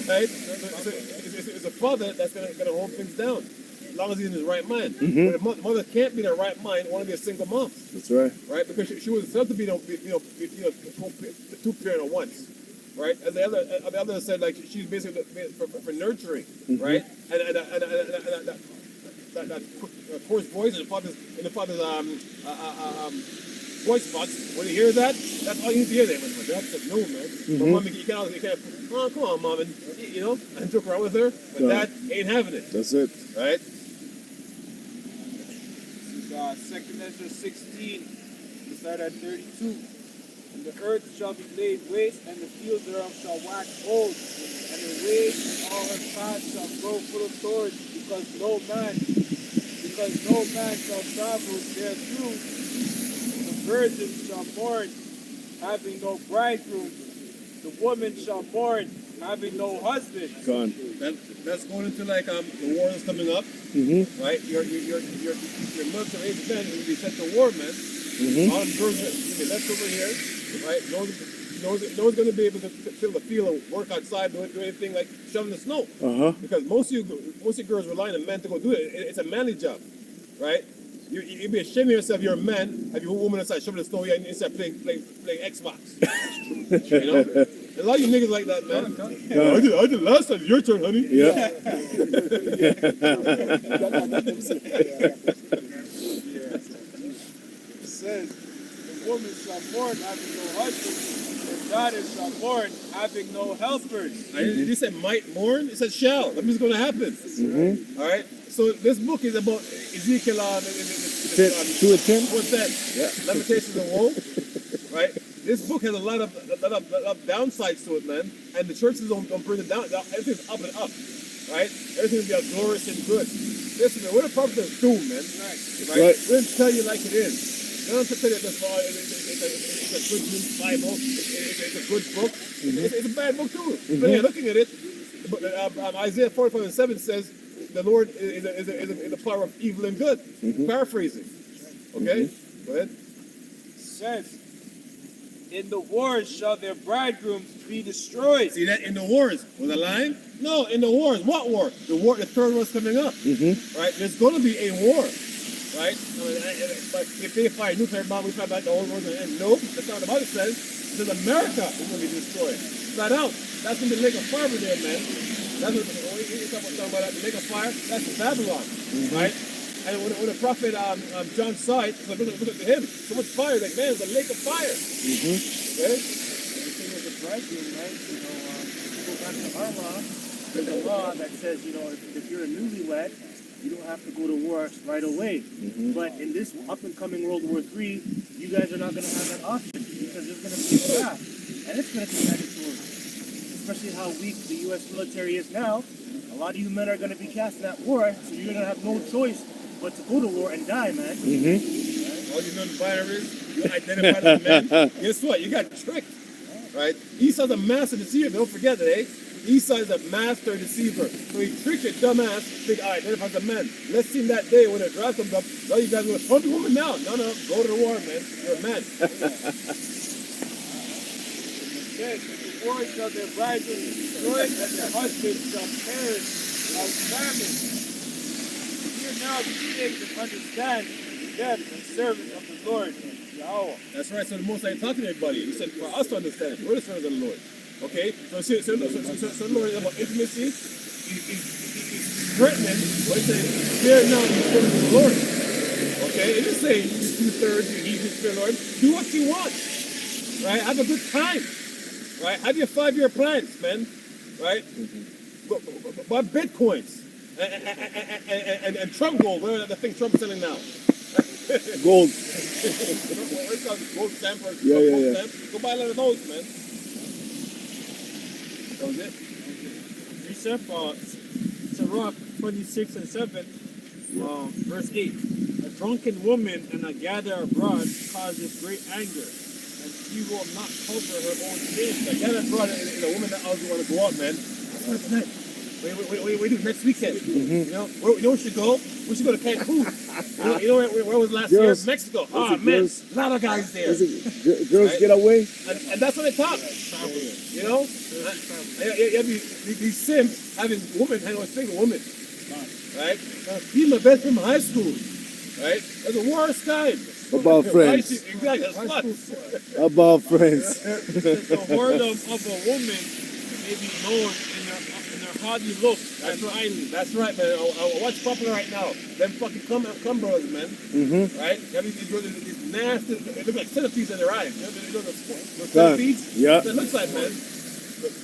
right? So it's a father that's gonna hold things down, as long as he's in his right mind. But a mother can't be in her right mind, want to be a single mom, That's right. right? Because she was set to be, two parent at once. Right, and the other said like she's basically for nurturing, right, and that coarse voice in the father's voice box. When you hear that, that's all you need to hear. There, my dad said no, man. But mommy, you can't. Oh, come on, mom, and you know, and joke around with her, but No. dad ain't having it, That's it. right? This is 2 Ezra 16, we start at 32. And the earth shall be laid waste, and the fields thereof shall wax old, and the ways and all her paths shall grow full of thorns, because no man because no man shall travel therethrough. The virgin shall mourn, having no bridegroom. The woman shall mourn, having no husband. Gone. That's going into like the war is coming up, Mm-hmm. right? Your military age men will be sent to war, man. Mm-hmm. All them girls that be left over here, right? No one's going to be able to fill the field or work outside, do anything like shoveling the snow. Uh-huh. Because most of you girls rely on men to go do it. It's a manly job, right? You'd be ashamed of yourself. You're a man. Have your woman inside shoveling the snow here and inside playing Xbox. You know, a lot of you niggas like that, man. I did last time. Your turn, honey. Yeah. It says, the woman shall mourn, having no husband. The daughter shall mourn, having no helpers. I didn't say might mourn. It said shall. That means it's going to happen. Mm-hmm. All right. So this book is about Ezekiel 2 and 10. What's that? Yeah. Lamentations of woe. Right. This book has a lot of downsides to it, man. And the churches don't bring it down. Everything's up and up. Right. Everything will be all glorious and good. Listen, man. What the prophet is doing, man. Right. We didn't tell you like it is. They don't tell you this. It's a good news Bible. It's a good book. It's a bad book too. But yeah, looking at it, Isaiah 45:7 says the Lord is the power of evil and good. Paraphrasing. Okay? Go ahead. Says, in the wars shall their bridegrooms be destroyed. See that in the wars. Was I lying? No, in the wars. What war? The third war's coming up. Mm-hmm. Right? There's going to be a war. Right? But if they fire a nuclear bomb, we find out the whole world's going to end. No, that's not what it says. It says America is going to be destroyed. Flat out. That's going to be the lake of fire over there, man. That's what you're talking about that. The lake of fire, that's Babylon. Right? And when the prophet John saw it, look at him. So much fire, like, man, it's a lake of fire. Mm-hmm. Okay? Everything with the bridegroom, right? Go back to our law. There's a law that says, if you're a newlywed, you don't have to go to war right away. But in this up and coming World War III, you guys are not going to have that option because there's going to be a draft. And it's going to be mandatory. Especially how weak the U.S. military is now. A lot of you men are going to be cast at war, so you're going to have no choice but to go to war and die, man. All you non-binaries, you identify as a man. Guess what? You got tricked. Right? Esau's a master deceiver. Don't forget that, eh? Esau is a master deceiver. So he tricked your dumb ass, think, I identify as a man. Let's see that day when the draft comes up, all you guys go, hunt a woman now. No, go to the war, man. You're a man. Says, the wars shall their bridegrooms be destroyed, and their husbands shall perish of famine. Hear now these things and understand them and servants of the Lord, Yahweh. That's right. So the Most High talking to everybody. He said for us to understand. We're the servants of the Lord. Okay? So the Lord is about intimacy. He's threatening. But he said, fear not the servants of the Lord. Okay? It didn't say 2/3 you need to fear the Lord. Do what you want. Right? Have a good time. Right? Have your 5-year plans, man. Right? Buy Bitcoins. And Trump gold. Whatever the thing Trump's selling now. Gold. What's it called? Gold stamp or Yeah. gold stamp? Go buy a lot of those, man. That was it. Precept, Sirach 26 and 7, verse 8. A drunken woman and a gatherer abroad causes great anger, and she will not cover her own shame. The gather abroad is a woman that also want to go out, man. That's not tonight. We do next weekend. You know where we should go? We should go to Cancun. You know where was last year? Girls. Mexico. Was Oh it man, girls? a lot of guys there. Girls Right. get away. And that's what they talk. You know? You have these simps having women hang on single women. Right? He's my best friend from high school. Right? That's the worst time. About friends. Exactly. That's sluts. About friends. The word of a woman may be known in her haughty look and kindly. That's right, man. What's popular right now? Them fucking cum bros, man. Mm-hmm. Right? You have these nasty, they look like centipedes in their eyes. You know those God. centipedes? Yeah. That looks like, man.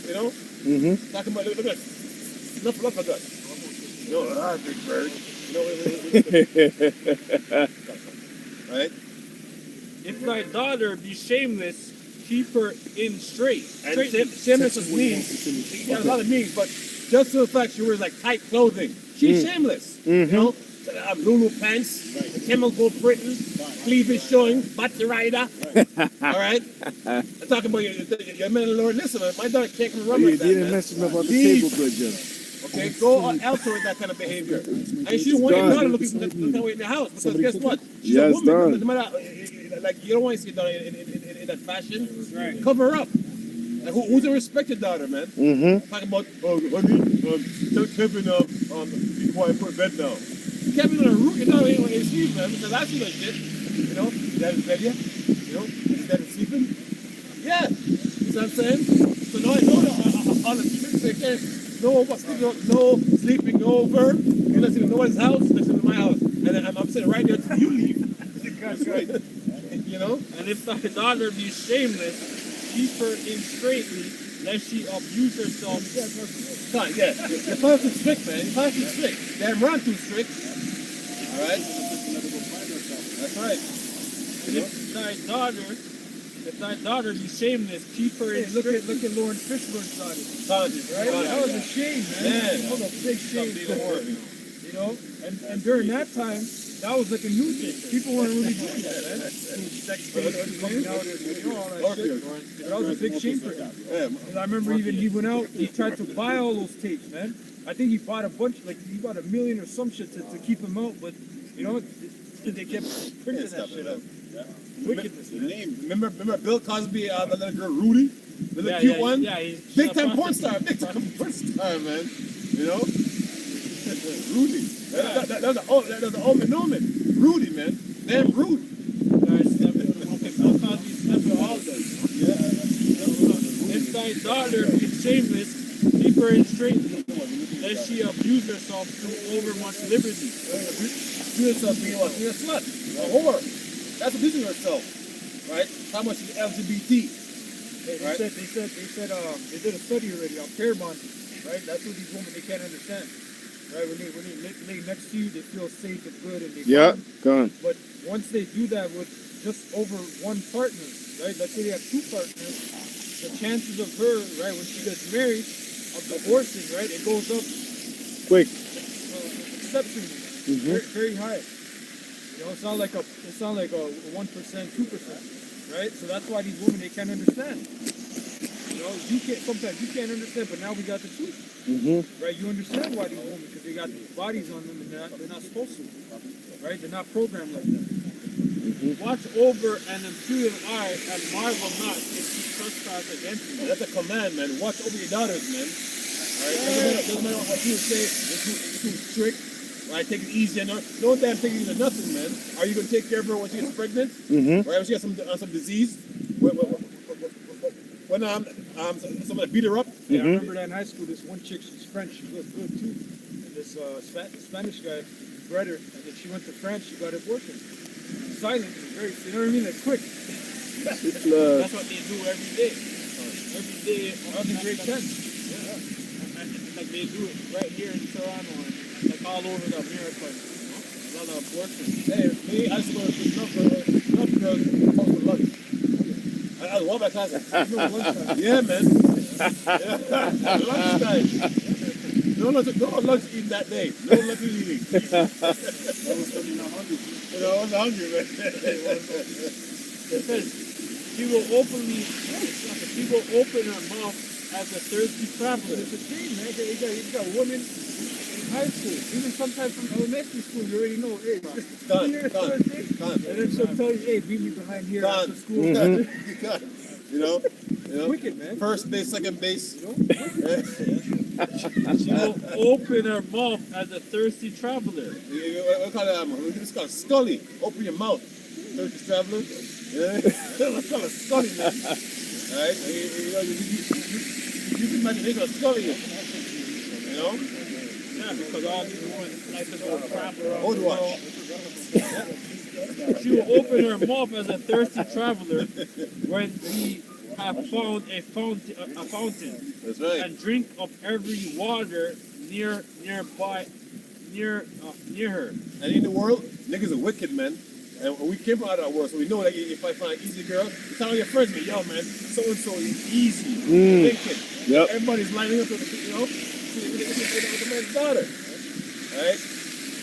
You know? Mm-hmm. Talking about, look at snuffleupagus. You know, big bird. You know, right? If thy daughter be shameless, keep her in straight. And shameless just means, you got a lot of meanings, but just for the fact she wears like tight clothing, she's shameless. You know? Lulu pants, chemical Britain, cleavage showing, butt rider. All right? I'm talking about your men and Lord. Listen, man, my daughter can't run You like that, didn't man. mention about the Please. table bridge. Okay, go elsewhere with that kind of behavior. And she don't want your daughter looking that way in the house because guess what? She's a Yes, woman. done. No matter, like you don't want to see your daughter in that fashion. Right. Cover her up. Like, who's a respected daughter, man? Mm-hmm. Talking about, honey, tell Kevin, be quiet, put bed down. Kevin gonna root your daughter in his sleep, man, because I see that shit. You know, is that in bed yet? You know, is that sleeping? Yeah. You know what I'm saying? So now I know that on the tricks they can't. No sleeping over. You're not sleeping in nobody's house. You're sleeping in my house, and then I'm sitting right there until you leave. That's right. You know. And if thy daughter be shameless, keep her in straitly, lest she abuse herself. Yeah. You're too strict, man. You're too strict. Damn, run too strict. All right. That's right. And if thy daughter be shameless, keep her in Look straitly. at Lawrence Fishburne's daughter. Right? That was a shame, man. That was a big shame. You know, and during that time, that was like a new thing. People weren't really doing that, man. Sex tapes coming out and all that shit. But that was a big shame for him. And I remember even he went out, he tried to buy all those tapes, man. I think he bought a bunch, like he bought 1 million or some shit to keep him out, but you know, they kept printing that shit out. Wickedness, man. Remember Bill Cosby, the little girl Rudy? The little cute one? Yeah, he's Big time porn star, man. You know? Rudy. That was the omen omen. Rudy, man. Damn Rudy. Bill Cosby stepped on all those. If thy daughter be shameless, keep her in straitly, lest she abuse herself through overmuch liberty. Abuse herself being what? Being a slut. A whore. That's abusing herself. Right? How much is LGBT? They said they did a study already on pair bonding, right? That's what these women they can't understand, right? When they lay next to you, they feel safe and good, and they bond. gone. But once they do that with just over one partner, right? Let's say they have two partners, the chances of her, right, when she gets married, of divorcing, right, it goes up Quick. exceptionally, very, very high. You know, it's not like a 1%, 2%, right? So that's why these women they can't understand. You know, sometimes you can't understand, but now we got the truth, right? You understand why these women, because they got bodies on them and they're not supposed to, right? They're not programmed like that. Watch over an impudent eye and marvel not if she trespass against you. That's a command, man. Watch over your daughters, man. All right? Doesn't matter what you say. It's too strict. Right? Take it easy. No damn thing easy or nothing, man. Are you going to take care of her when she gets pregnant? Right? When she has some disease? When somebody beat her up? Yeah, I remember that in high school. This one chick, she's French. She looked good too. And this Spanish guy bred her, and then she went to France. She got abortion. Silent, very. You know what I mean? Like quick. That's what they do every day. Every day. That was in grade 10. Like they do it right here in Toronto and like all over the America. You know? A lot of abortion. Hey, me, I used to go to enough girls talk to lunch. I was one of my classes. Yeah, man. Lunchtime. No lunch eating that day. No lunch eating. I was hungry, man. It says, she will open her mouth as a thirsty traveler. It's a shame, man. You got women in high school, even sometimes from elementary school. You already know, hey, Done. and then she'll tell you, hey, meet me behind here after school. You know? Wicked, man. First base, second base. You know? She will open her mouth as a thirsty traveler. What kind of it's called Scully. Open your mouth, thirsty traveler. Yeah, that's called a Scully, man. All right, you can imagine they're gonna Scully you. You know? Yeah, because all these women like to go travel around. Hold watch. She will open her mouth as a thirsty traveler when we have found a fountain. That's right. And drink of every water near her. And in the world, niggas are wicked, man. And we came from out of that world, so we know that if I find an easy girl, you tell your friends, yo, man, so and so is easy. Wicked. Yep. Everybody's lining up with the man's daughter. Right?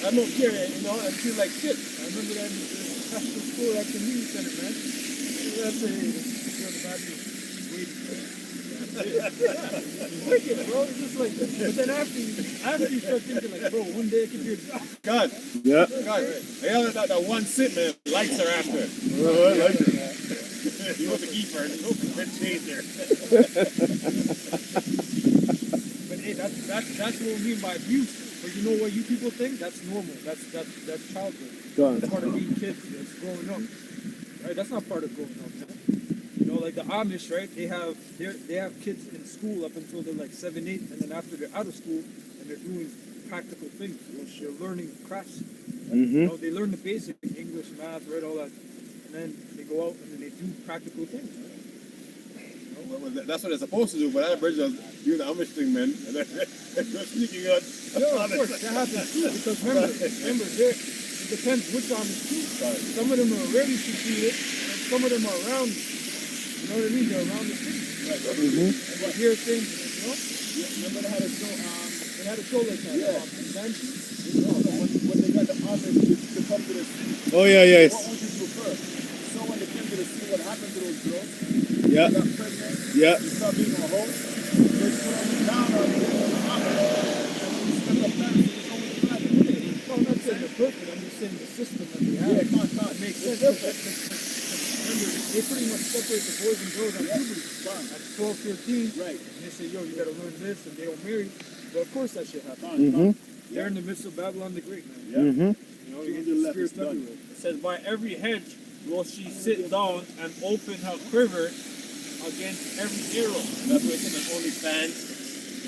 I don't care, you know, I feel like shit. I remember that in the Catholic school at the community center, man. That's a the bad news. Wicked, bro. It's just like, but then after you start thinking like, bro, one day it could be a job. God, Yeah. God, I have that one sit, man. Lights are after. Oh, I like it. You want the keeper, then change there. But hey, that's what we mean by abuse. But you know what you people think? That's normal. That's childhood. Done. That's part of being kids. That's growing up. Right? That's not part of growing up, man. You know, like the Amish, right? They have kids in school up until they're like 7, 8, and then after they're out of school and they're doing practical things. You know, they're learning crafts. You know, they learn the basic English, math, right, all that, and then they go out and then they do practical things. Well, that's what they're supposed to do, but that bridge is doing the Amish thing, man. And they're sneaking out. Yeah, of course, that happens too. Because remember, it depends which Amish too. Some of them are ready to see it, and some of them are around. You know what I mean? They're around the city. And they hear things, you know? Remember they had a show, They had a show like that. Yeah. Banshee. when they got the Amish to come to the sea. Oh yeah, yes. What would you prefer? So when they came to the sea, what happened to those girls? Yeah. They got pregnant. Yeah. They stopped being a hoe. They put them down on the Amish. And when you step up there, there's always black women. Well, I'm not saying they're perfect. I'm just saying the system that they have. Yeah, can't. Makes It's sense. different. Remember, they pretty much separate the boys and girls at puberty. At 12, 13, Right. and they say, yo, you gotta learn this, and they don't marry. But of course that shit happens. Mm-hmm. They're in the midst of Babylon the Great, man. Mm-hmm. You know, you get To the the left, spirits it's done. everywhere. It says, by every hedge will she sit down and open her quiver against every arrow. That's why it's in the OnlyFans.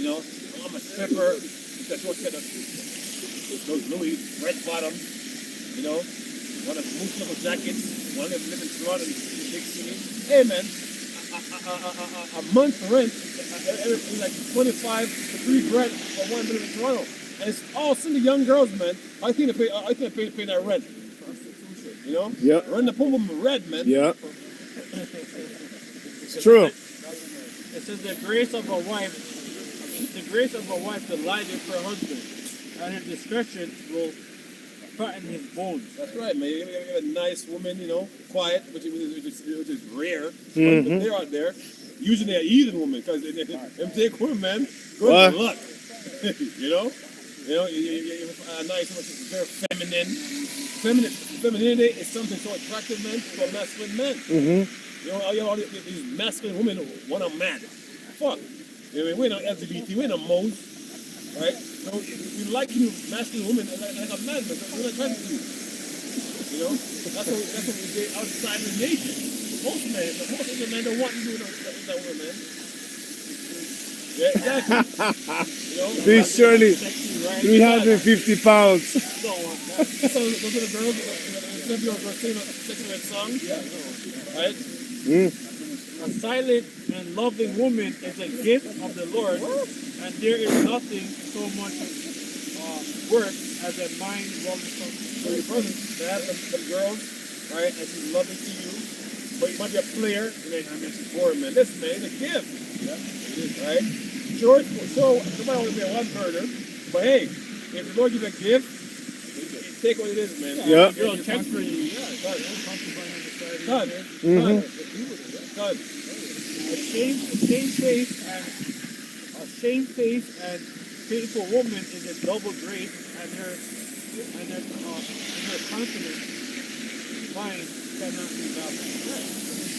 You know, I'm a stripper. Because what's got those Louis red bottom. You know, one of moose knuckle jackets. One of them live in Toronto in the big city. Hey man, a month rent, everything like 25 to 3 grand for one living in Toronto. And it's all single young girls, man. I think they pay that rent. You know? Yeah. Run the pum pum red, man. Yeah. It's true. It says the grace of a wife delighteth her husband, and her discretion will fatten his bones. That's right, man. You're gonna get a nice woman, you know, quiet, which is rare. But they're out there. Usually a heathen woman, because them take women, man, good luck. You know, a nice woman is very feminine. Femininity is something so attractive, man, to a masculine man. You know, all these masculine women want a man. Fuck. You know, we're not LGBT, we're not Moes, right? So we like you, masculine women, like a man, but we're not attracted to you. You know, that's what we say outside the nation. Most men don't want you with that woman, man. Yeah, exactly. You know, This surely sexy, right? 350 pounds. Don't want that. So those are the girls. It's gonna be a sexy song. Yeah. Right. A silent and loving woman is a gift of the Lord, and there is nothing so much worth as a mind loving so your brother to have some girls, right, and she's loving to you, but you might be a player, and then I mean she's boring, man. Listen, man, it's a gift. Yeah. Right? Sure, nobody wants to be a one burner, but hey, if the Lord gives a gift, take what it is, man. Yeah. Girl, checks for you. Yeah, God. God. A shamefaced and faithful woman is a double grace, and her confident mind cannot be baffled.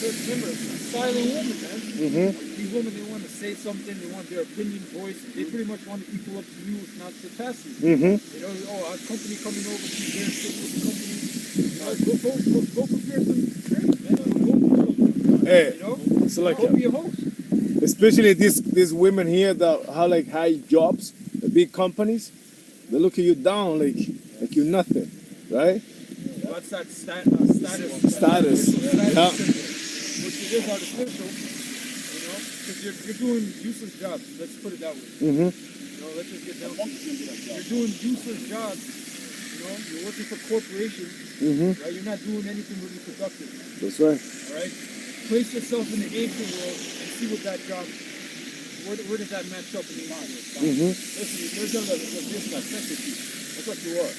Remember, silent woman, man. These women, they want to say something, they want their opinion voiced. They pretty much want to equal up to you, if not surpass you. You know, our company coming over to their shit with the company. Go prepare some training, man. Hey, You know? so like, Go be a host. especially these women here that have like high jobs, the big companies, they look at you down like you're nothing, right? What's that status? Status. Yeah. Which it is artificial, you know, because you're doing useless jobs. Let's put it that way. You know, let's just get down to it. You're doing useless jobs. You know, you're working for corporations. Right? You're not doing anything really productive. That's right. All right. Place yourself in the ancient world and see what that job. Where does that match up in the ancient world? Listen, you're done the business necessity. That's what you are.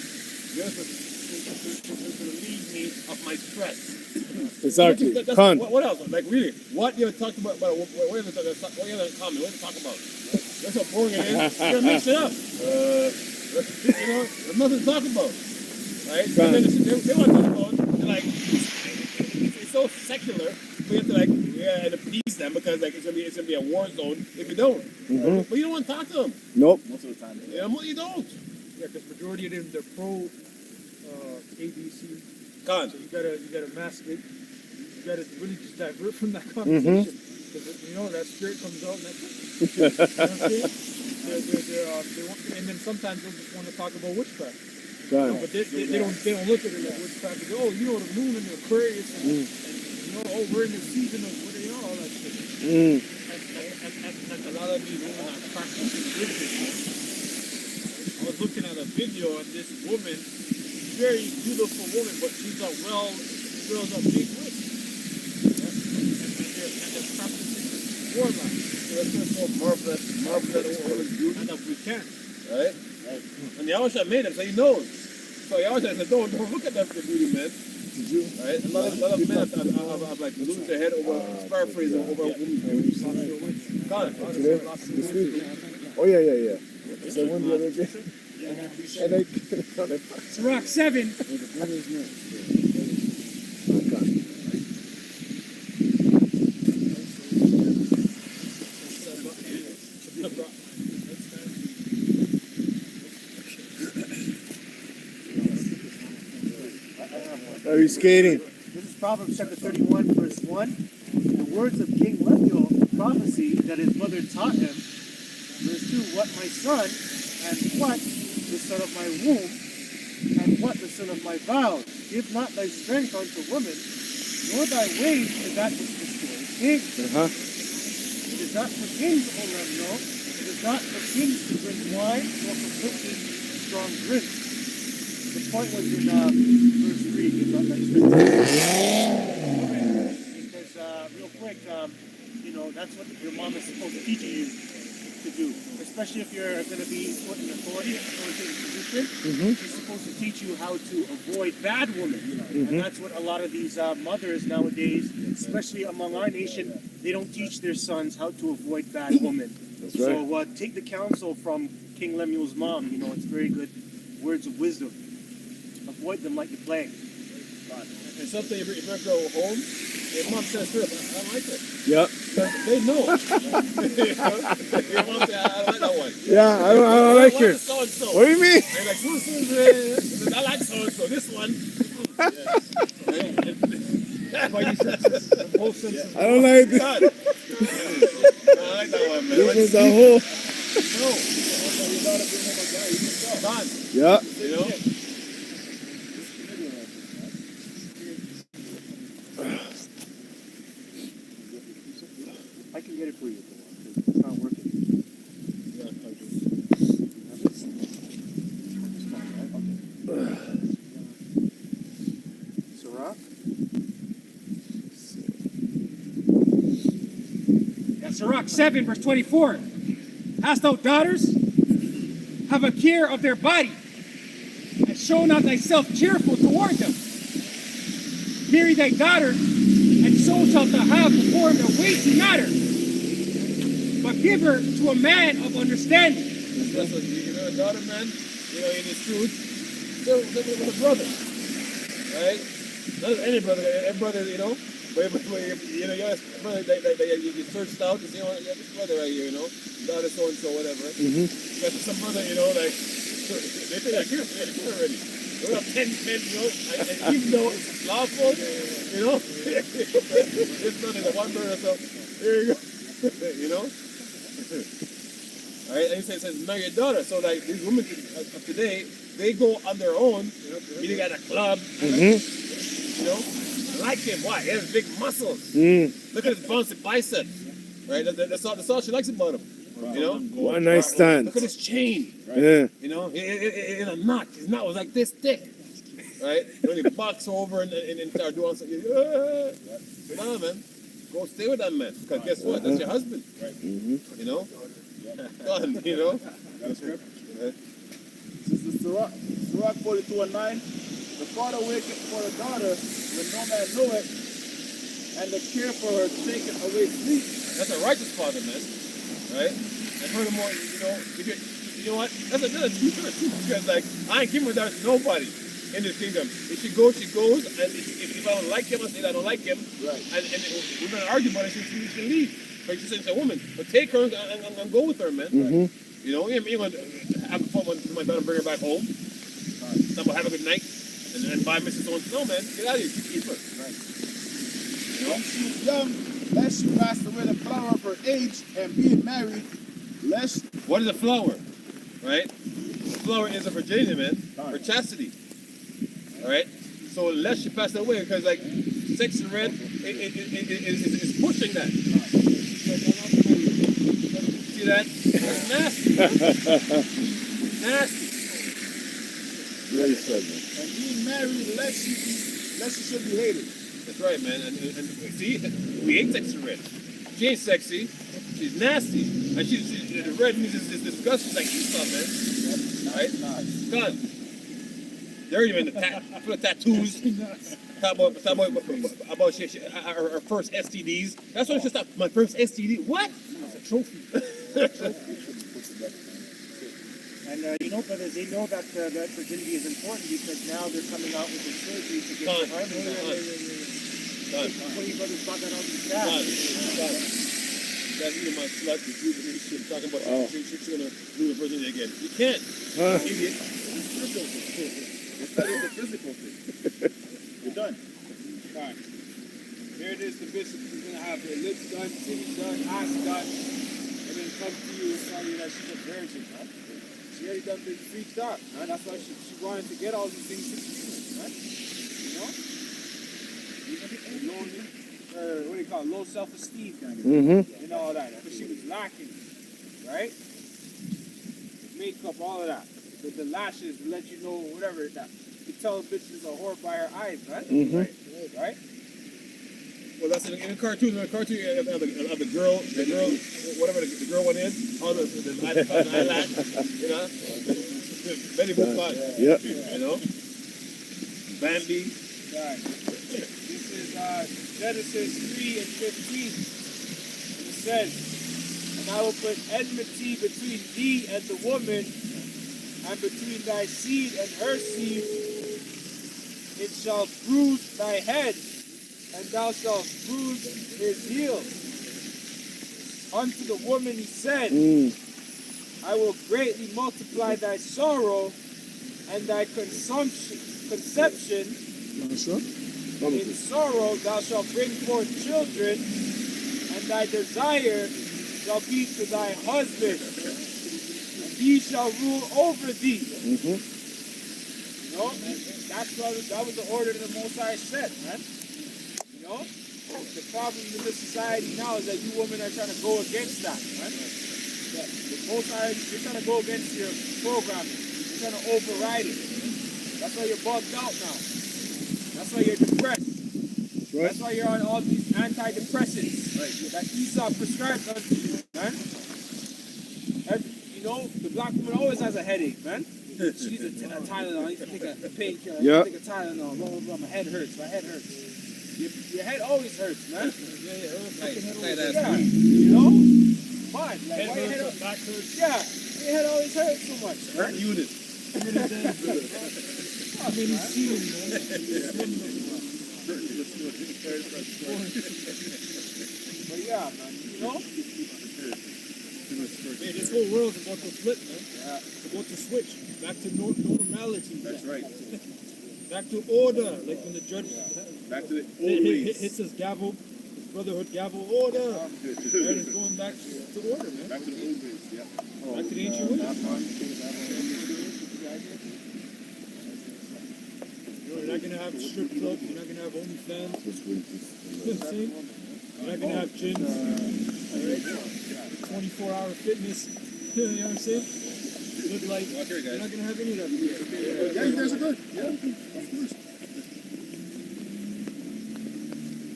Just to relieve me of my stress. Exactly. That's- Khan. what else? Like really, what you ever talked about? What you ever talk about? What you ever comment? What you talk about? That's how boring it is. You gotta mix it up. You know, there's nothing to talk about, right? And then they want to talk about, and like, it's so secular. We have to like, and appease them because like it's gonna be a war zone if you don't. But you don't want to talk to them. Nope. Most of the time. You know, you don't. Yeah, because majority of them they're pro ABC. Gone. So you gotta mask it. You gotta really just divert from that conversation. Because you know that spirit comes out and that's it. You know what I'm saying? They want, and then sometimes they'll just want to talk about witchcraft. You know, Khan. but they don't look at it like witchcraft. They go, oh, you know the moon and the Aquarius and you know, oh, we're in the season of what you know, all that shit. Mm. And a lot of these women are practicing witchcraft. I was looking at a video of this woman, very beautiful woman, but she's a big witch. Yeah? And they're practicing warlock. So that's what's called marvelous woman beauty, And if we can. right? And Yahusha made him, so he knows. So Yahusha said, don't look at that for beauty, man. Did you? Right? A lot of men have like lose their head over, paraphrasing over a woman's beauty. Got it. This week. Oh yeah. It's the one the other day. And I Sirach 7, Are you skating? This is Proverbs chapter 31, verse 1. The words of King Lemuel, prophecy that his mother taught him. Verse 2, what my son, and what the son of my womb, and what the son of my vow. Give not thy strength unto woman, nor thy ways to that which destroys kings. It is not for kings, O Lemuel. It is not for kings to drink wine, nor for princes strong drink. The point was in verse 3, give not thy strength. Because real quick, you know, that's what your mom is supposed to teach you to do. Especially if you're going to be put in authoritative position. She's supposed to teach you how to avoid bad women. And that's what a lot of these mothers nowadays, especially among our nation, they don't teach their sons how to avoid bad women. That's right. So take the counsel from King Lemuel's mom. You know, it's very good words of wisdom. Avoid them like the plague. And something if you go home, your mom says to her, I don't like it. Yep. They know. Your mom said, I don't like that one. Yeah, I don't like her. So and so. What do you mean? And like, I like so and so. This one. The whole sense of I don't like this. God. I like that one, man. This is a whole. Done. Yeah. You know? I can get it for you. It's not working. Sirach? that's Sirach 7, verse 24. Hast thou daughters? Have a care of their body, and show not thyself cheerful toward them. Marry thy daughter, and so shalt thou have before him a weighty matter. But give her to a man of understanding. That's what you know, a daughter, man, you know, in his truth, still with a brother, right? Not any brother, every brother, you know, but you know, you have a brother that you searched out to say, oh, yeah, this brother right here, you know, daughter so and so, whatever. You got some brother, you know, like, they think like, you're already. We have 10 men, you know, and even though it's lawful, you know, this brother is a one brother, so here you go, you know. All right, and it says marry your daughter. So like these women of today, they go on their own, meeting at a club, you know, like him. Why? He has big muscles. Look at his bouncy biceps. Right? That's all she likes about him. You know? One night stand. Look at his chain. Yeah. You know, in a knot. His knot was like this thick. Right? When he bucks over and start doing something, nah, man. Go stay with that man. Because guess what? That's your husband. You know? Done, you know? This is the Sirach. Sirach 42:9. The father waketh for the daughter when no man know it, and the care for her taketh away sleep. That's a righteous father, man. Right? And furthermore, you know what? That's another truth. Because like I ain't giving my daughter to nobody in this kingdom. If she goes, she goes. And if I don't like him, I say I don't like him. Right. And we're gonna argue about it. She can leave. Like she said, it's a woman. But take her and go with her, man. Mhm. You know, you're gonna have fun with my daughter and bring her back home. Somebody have a good night. And buy Mrs. So-and-so, man. Get out of here. Keep her. When she is young, lest she pass away the flower of her age, and being married, lest What is a flower? Right? A flower is a virginity, man. For chastity. Alright? So unless she passed away, because like sex and red is pushing that. See that? That's nasty. Nasty. Very sad, man. and being married, lest she should be hated. That's right, man. And see, we ain't sex and red. She ain't sexy. She's nasty. And the red means is disgusting like Esau, man. Right? Done. Dirty, man. Full of tattoos. Talk about her first STDs. That's what she stopped. My first STD. What? It's a trophy. And you know, brothers, they know that that virginity is important because now they're coming out with the surgery to get the harvest out. Before you brothers got that on the staff. That's even my slut refusing this shit, talking about she's gonna do the virginity again. You can't. Idiot. It's not even a physical thing. You're done. Alright. Here it is, the bishop is gonna have her lips done, titties done, eyes done, and then come to you and tell you that she's a virgin, man. She already done been freaked out, man. That's why she wanted to get all these things to you, man. You know? What do you call it? Low self-esteem kind of Mm-hmm. and all that. Because she was lacking, right? Makeup, all of that. The lashes to let you know whatever that. You tell a bitch is a whore by her eyes, right? Mhm. Right? Well, that's in the cartoon. The cartoon of the girl, whatever the girl one is, all the eyelash, you know, Betty Boop, Yeah. you know, Bambi. Right. This is Genesis 3 and 15. And it says, and I will put enmity between thee and the woman, and between thy seed and her seed. It shall bruise thy head, and thou shalt bruise his heel. Unto the woman he said, I will greatly multiply thy sorrow and thy conception. In sorrow thou shalt bring forth children, and thy desire shall be to thy husband, and he shall rule over thee. You know, that was the order that the Most High set, man. You know, the problem in this society now is that you women are trying to go against that, man. The Most High, you're trying to go against your programming. You're trying to override it. That's why you're bugged out now. That's why you're depressed. Right. That's why you're on all these antidepressants that Esau prescribed unto you, man. You know, the black woman always has a headache, man. She needs a Tylenol. I need to take a painkiller. Yeah. I need to take a Tylenol. Blah, blah, blah. My head hurts. Your head always hurts, man. Yeah. You know? Fine. Like, why your head always back hurts? Yeah. Your head always hurts so much. Hurt unit. But yeah, man. You know? Man, this whole world's about to flip, man. It's about to switch back to normality. That's right. Back to order, like when the judge Back to the old ways. hits his gavel, his brotherhood gavel, order. And it's going back to order, man. Back to the old ways, yeah. Back to the ancient ways. You're not gonna have strip clubs. You're not gonna have OnlyFans. You know what I'm saying? You're not gonna have gyms. 24-hour fitness. You know what I'm saying? Good life. You're not gonna have any of that. Yeah, you guys are good. Yeah, of course.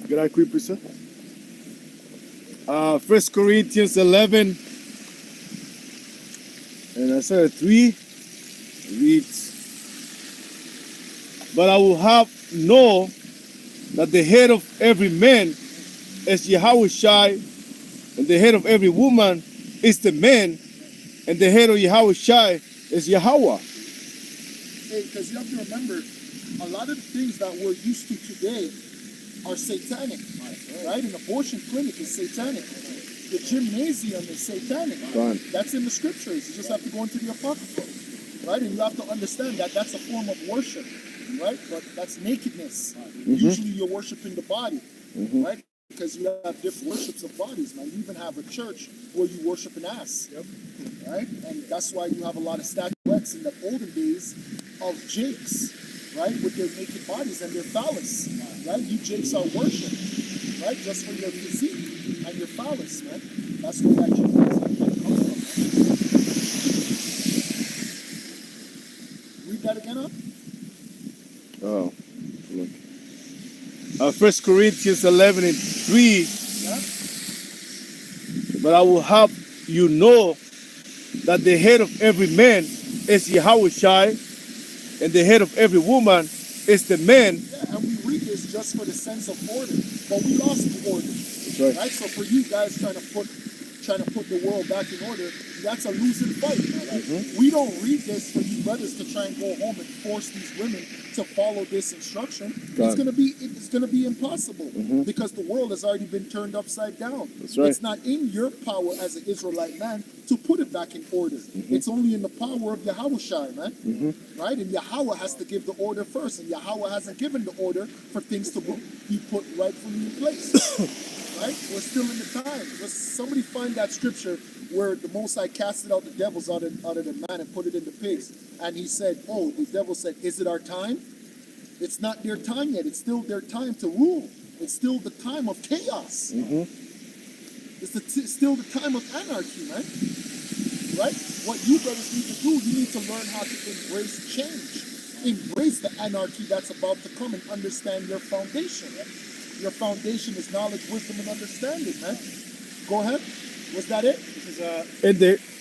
Good eye creeper, sir. 1 Corinthians 11. And I said 3 reads, But I will have know that the head of every man is Yahushai, and the head of every woman is the man, and the head of Yahushai is Yahweh. Hey, because you have to remember, a lot of the things that we're used to today are satanic, right? An abortion clinic is satanic. The gymnasium is satanic. Fine. That's in the scriptures. You just have to go into the Apocrypha, right? And you have to understand that that's a form of worship, right? But that's nakedness. Usually you're worshiping the body, right? Because you have different worships of bodies, man. You even have a church where you worship an ass, right? And that's why you have a lot of statuettes in the olden days of jakes, right? With their naked bodies and their phallus, right? You jakes are worship, right? Just for your physique and your phallus, man. That's where that gymnasium comes from, man. Read that again, huh? Oh, look. 1 Corinthians 11:3. Yeah? But I will have you know that the head of every man is Yahushai, and the head of every woman is the man. Yeah, and we read this just for the sense of order, but we lost the order. That's right. Right? So for you guys trying to put the world back in order, that's a losing fight. Man. We don't read this for you brothers to try and go home and force these women to follow this instruction. It's gonna be impossible because the world has already been turned upside down. That's right. It's not in your power as an Israelite man to put it back in order. It's only in the power of Yahushai, man. Right? And Yahweh has to give the order first, and Yahweh hasn't given the order for things to be put rightfully in place. Right? We're still in the time. Just somebody find that scripture where the Most High casted out the devils out of the man and put it in the pigs. And he said, oh, the devil said, is it our time? It's not their time yet. It's still their time to rule. It's still the time of chaos. It's still the time of anarchy, man. Right? What you brothers need to do, you need to learn how to embrace change. Embrace the anarchy that's about to come and understand your foundation. Your foundation is knowledge, wisdom, and understanding, man. Go ahead. Was that it? This is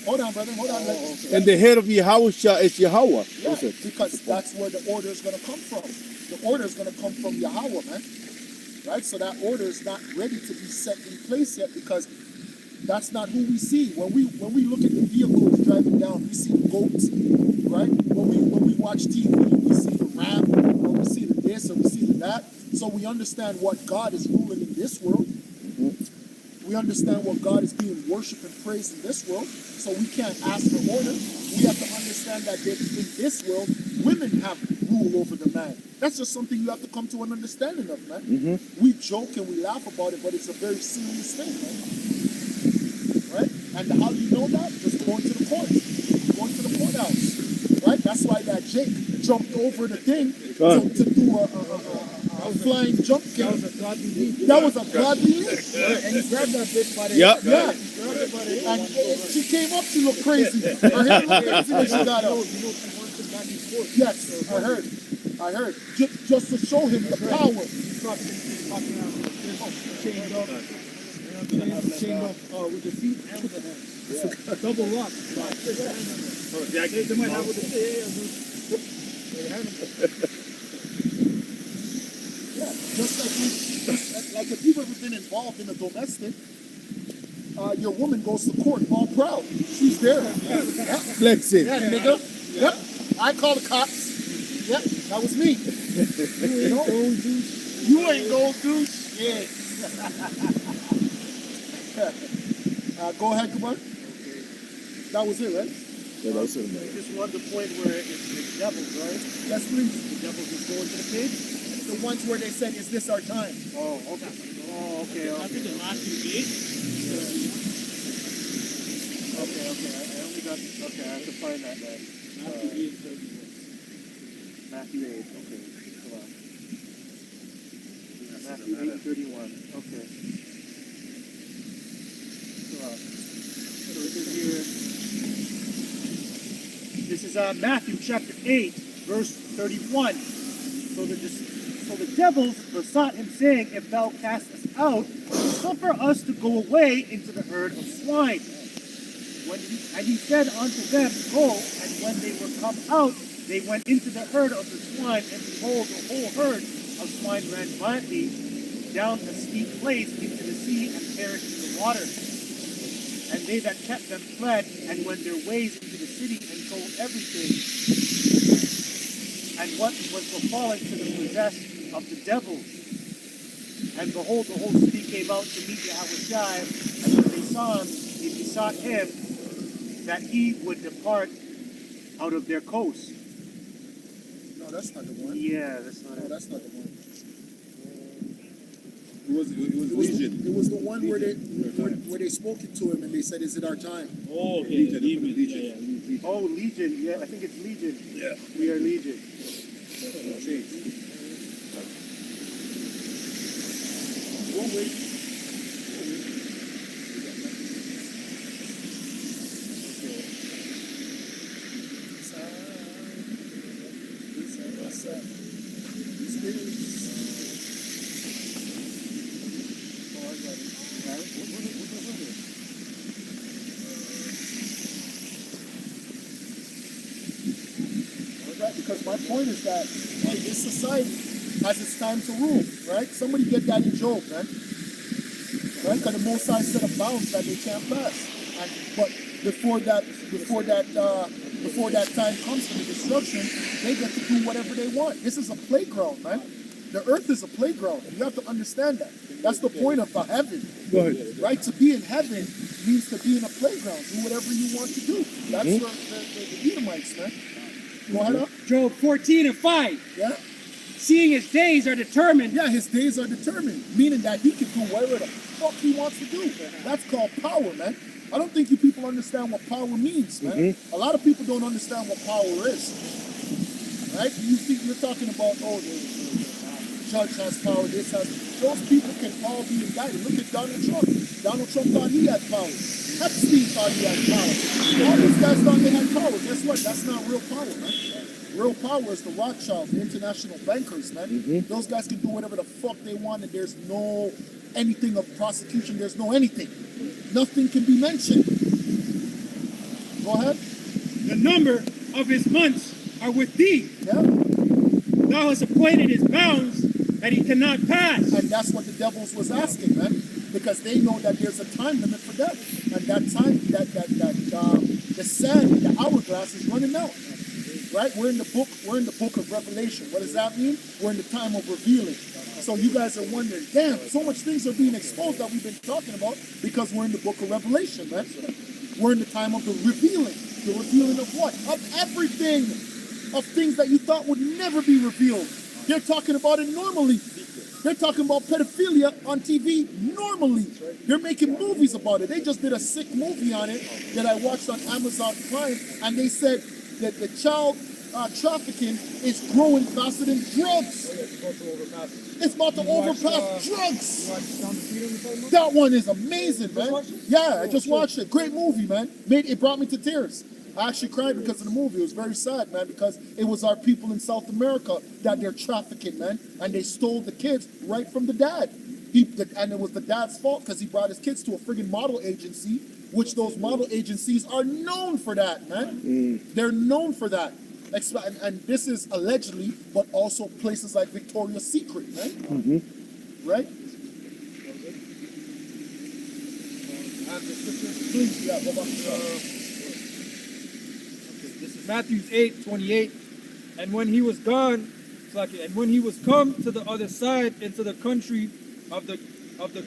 hold on, brother. Hold on. And the head of Yahushua is Yahweh. Yeah, because that's where the order is going to come from. The order is going to come from Yahweh, man. Right? So that order is not ready to be set in place yet because that's not who we see. When we look at the vehicles driving down, we see goats, right? When we watch TV, we see the ram, or we see the this, or we see the that. So we understand what God is ruling in this world. We understand what God is being worshipped and praised in this world. So we can't ask for order. We have to understand that in this world, women have rule over the man. That's just something you have to come to an understanding of, man. We joke and we laugh about it, but it's a very serious thing, man. Right? And how do you know that? Just going to the court. Going to the courthouse. Right? That's why that Jake jumped over the thing to do a flying jump kick. That was a godly leap. And he grabbed that bitch by the Yeah. Yeah. And she came up, she looked crazy. Her hair looked crazy when she got up. Yes, I heard. Just to show him the power. Chained up with the feet and with the hands. Double lock. They might have with the Yeah, just like if you've ever been involved in a domestic, your woman goes to court all proud. She's there. Yeah. Flexing. Yeah, nigga. Yep. I call the cops. Yep, that was me. You know? You ain't gold douche. Yeah. Go ahead, Kumar. That was it, right? Yeah, that's it, man. Just one the point where it's the devils, right? Yes, please. The devils is going to the pig. The ones where they said, is this our time? Oh, okay. Oh, okay. I think in Matthew 8. Okay. I only got. Okay, I have to find that then. Matthew 8, 31. Matthew 8. Okay. Come on. Matthew 8:31. Okay. Come on. So it is here. This is Matthew chapter 8, verse 31. So the devils besought him, saying, if thou cast us out, suffer us to go away into the herd of swine. And he said unto them, go. And when they were come out, they went into the herd of the swine, and behold, the whole herd of swine ran violently down a steep place into the sea and perished in the water. And they that kept them fled and went their ways into the city and told everything, and what was befallen to the possessed of the devils. And behold, the whole city came out to meet Yahushua, and when they saw him, they besought him that he would depart out of their coast. No, that's not the one. Yeah, that's not No, it. that's not the one. It was Legion. It was the one where they spoke it to him and they said, "Is it our time?" Oh, okay. Legion. Legion. Legion. Yeah, yeah. Oh, Legion. Yeah, I think it's Legion. Yeah. We are Legion. We'll wait. Because my point is that, hey, this society has its time to rule, right? Somebody get that in Job, man. Right? Because the Most High set up bounds that they can't pass. And but before that time comes for the destruction, they get to do whatever they want. This is a playground, man. The earth is a playground. You have to understand that. That's the point of the heaven. Go ahead. Right? To be in heaven means to be in a playground. Do whatever you want to do. That's the Edomites, man. Go ahead up. Job 14 and 5. Yeah. Seeing his days are determined. Yeah, his days are determined, meaning that he can do whatever the fuck he wants to do. That's called power, man. I don't think you people understand what power means, man. A lot of people don't understand what power is. Right? You think you're talking about, oh, the judge has power, this has. Those people can all be indicted. Look at Donald Trump. Donald Trump thought he had power. Epstein thought he had power. All these guys thought they had power. Guess what? That's not real power, man. Real power is the Rothschilds, the international bankers, man. Those guys can do whatever the fuck they want, and there's no anything of prosecution. There's no anything. Nothing can be mentioned. Go ahead. The number of his months are with thee. Yeah. Thou hast appointed his bounds that he cannot pass. And that's what the devils was asking, man, because they know that there's a time limit for death, and that time, the sand, the hourglass is running out. Right? We're in the book of Revelation. What does that mean? We're in the time of revealing. So you guys are wondering, damn, so much things are being exposed that we've been talking about because we're in the book of Revelation, man. We're in the time of the revealing. The revealing of what? Of everything. Of things that you thought would never be revealed. They're talking about it normally. They're talking about pedophilia on TV normally. They're making movies about it. They just did a sick movie on it that I watched on Amazon Prime, and they said that the child trafficking is growing faster than drugs. It's about to overpass drugs. That one is amazing, man. Yeah, I just watched it. Great movie, man. It brought me to tears. I actually cried because of the movie. It was very sad, man, because it was our people in South America that they're trafficking, man. And they stole the kids right from the dad. And it was the dad's fault because he brought his kids to a friggin' model agency, which those model agencies are known for that, man. They're known for that. And this is allegedly, but also places like Victoria's Secret, man. Right? Please, yeah, go back to This is Matthew 8:28. And when he was gone, and when he was come to the other side into the country of the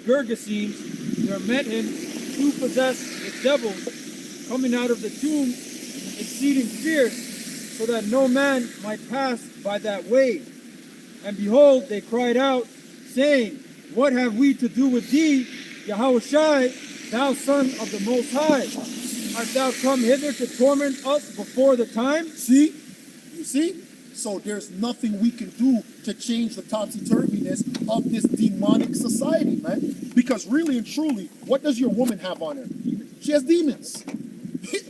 Gergesenes, there met him two possessed with devils, coming out of the tomb, exceeding fierce, so that no man might pass by that way. And behold, they cried out, saying, What have we to do with thee, Yahushua, thou Son of the Most High? Art thou come hither to torment us before the time? See? You see? So there's nothing we can do to change the topsy-turviness of this demonic society, man. Because really and truly, what does your woman have on her? She has demons.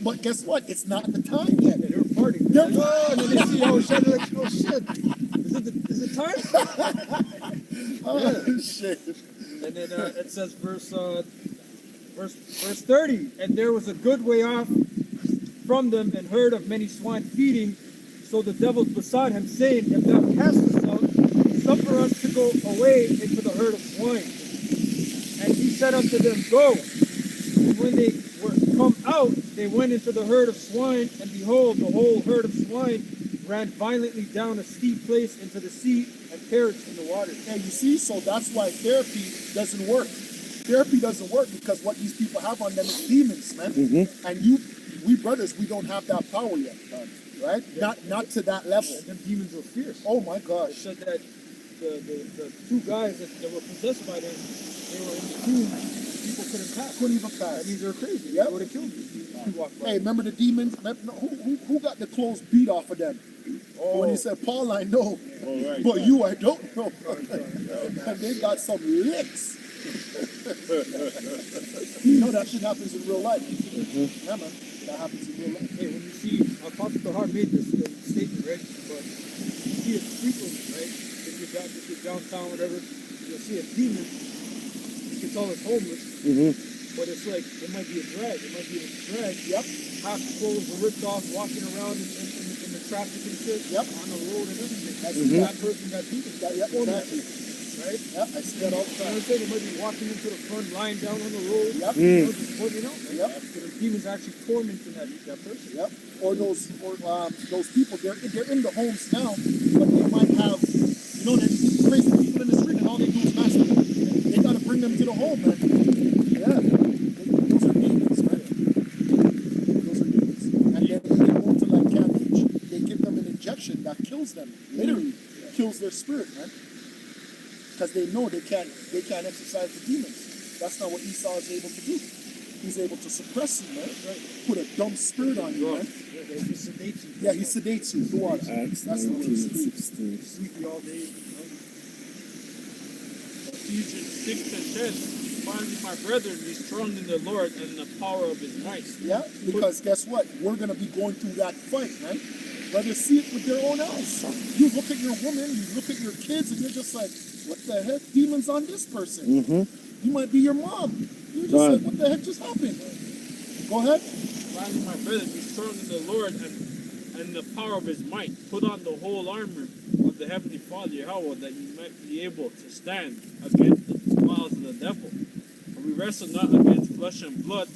But guess what? It's not the time yet. They're partying. They're And then they see Yahushua, they're like, oh shit, is it time? Oh, shit. And then it says verse 30, and there was a good way off from them, and herd of many swine feeding, So the devil was beside him, saying, If thou cast us out, suffer us to go away into the herd of swine. And he said unto them, Go. And when they were come out, they went into the herd of swine, and behold, the whole herd of swine ran violently down a steep place into the sea and perished in the water. And you see, so that's why therapy doesn't work. Therapy doesn't work because what these people have on them is demons, man. And we brothers, we don't have that power yet, right? Not to that level. And them demons were fierce. Oh my It gosh. said that the two guys that were possessed by them, they were in the tomb. People couldn't pass. Couldn't even That pass. means they were crazy. Yep. They would have killed you if you walked by. Hey, remember the demons? Who got the clothes beat off of them? When he said, Paul, I know, but you, I don't know. And they got some licks. You know that shit happens in real life. Yeah, man. That happens in real life. Hey, when you see, Apostle Tahar made this statement, right? But you see it frequently, right? If you're downtown, whatever, you'll see a demon. You can tell it's homeless. But it's like, it might be a drag. It might be a drag. Yep. Half the clothes are ripped off, walking around in the traffic and shit. Yep. On the road and everything. That's That person got demons. Yep, exactly. Right? Yep, I see that all the You know what time. I'm saying? They might be walking into the front, lying down on the road. Yep. You know, just pointing out. Right? Yep. So the demons actually tormenting that person. Yep. Or those people, they're in the homes now, but they might have, you know, there's crazy people in the street and all they do is masturbate. They gotta bring them to the home, man. Yeah. Those are demons, man. Those are demons. And then when they go to like Camp Beach, they give them an injection that kills them. Literally kills their spirit, man. Because they know they can't exercise the demons. That's not what Esau is able to do. He's able to suppress you, man. Put a dumb spirit on you, man. Yeah, he sedates you. Yeah, he sedates you through water. Acts That's the way he 19, sedates. 16. Sleepy all day. Ephesians 6 and 10. Finally, my brethren, be strong in the Lord and in the power of his might. Yeah, because guess what? We're going to be going through that fight, man. Brothers see it with their own eyes. You look at your woman, you look at your kids, and you're just like, what the heck? Demons on this person. You might be your mom. You're just like, what the heck just happened? Go ahead. Finally, my brethren, be strong in the Lord and in the power of his might. Put on the whole armor of the heavenly Father, Yahweh, that you might be able to stand against the wiles of the devil. For we wrestle not against flesh and blood,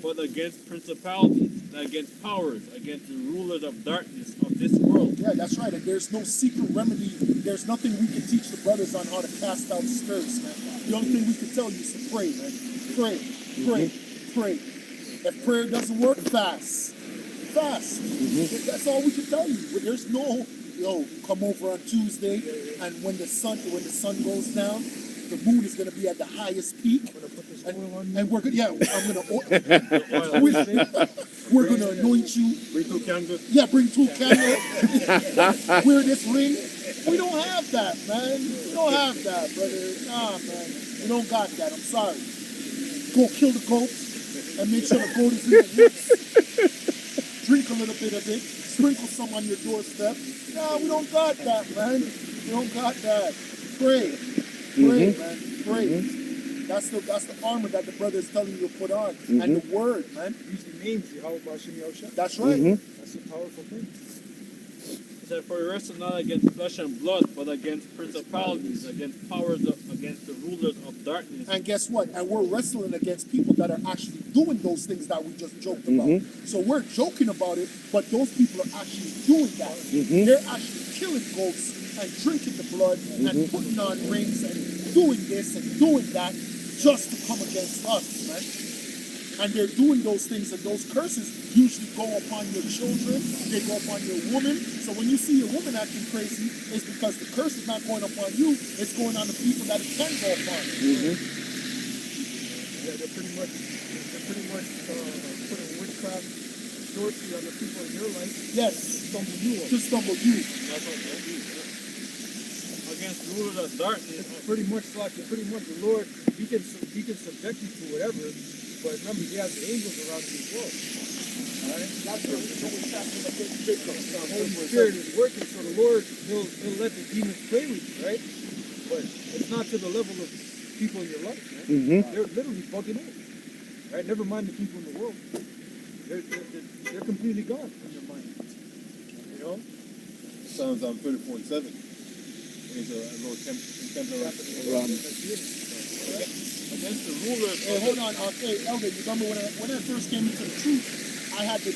but against principalities, against powers, against the rulers of darkness of this world. Yeah, that's right. And there's no secret remedy. There's nothing we can teach the brothers on how to cast out spirits, man. The only thing we can tell you is to pray, man. Pray, pray, pray. If prayer doesn't work, fast. Fast. That's all we can tell you. But there's no, come over on Tuesday, and when the sun goes down, the moon is going to be at the highest peak. And we're gonna, we're gonna anoint you. Bring two candles. Yeah, bring 2 candles. Wear this ring. We don't have that, man. We don't have that, brother. Nah, man. We don't got that. I'm sorry. Go kill the goat and make sure the goat is in the lips. Drink a little bit of it. Sprinkle some on your doorstep. Nah, we don't got that, man. We don't got that. Pray. Pray, man. Pray. That's the armor that the brother is telling you to put on. And the word, man. Use the names, Yahweh Bashem Yahushua. That's right. That's a powerful thing. He said, for we wrestle not against flesh and blood, but against principalities, against powers, against the rulers of darkness. And guess what? And we're wrestling against people that are actually doing those things that we just joked about. So we're joking about it, but those people are actually doing that. They're actually killing goats and drinking the blood and putting on rings and doing this and doing that just to come against us, man. And they're doing those things, and those curses usually go upon your children, they go upon your woman. So when you see your woman acting crazy, it's because the curse is not going upon you, it's going on the people that it can go upon. Yeah, they're pretty much putting witchcraft sorcery on the people in your life. Yes. Stumble you up. To stumble you. That's what they do. Against rulers of darkness. It's pretty much the Lord. He can subject you to whatever, but remember he has the angels around you as well. Alright? That's where he's always acting against Jacob. The Holy Spirit is working, so the Lord he'll let the demons play with you, right? But it's not to the level of people in your life, man. They're literally bugging out. Right? Never mind the people in the world. They're completely gone from your mind. You know? Psalms 34:7. It's a little Against the rulers. Hey, hold on. Hey, Elder, you remember when I first came into the truth, I had the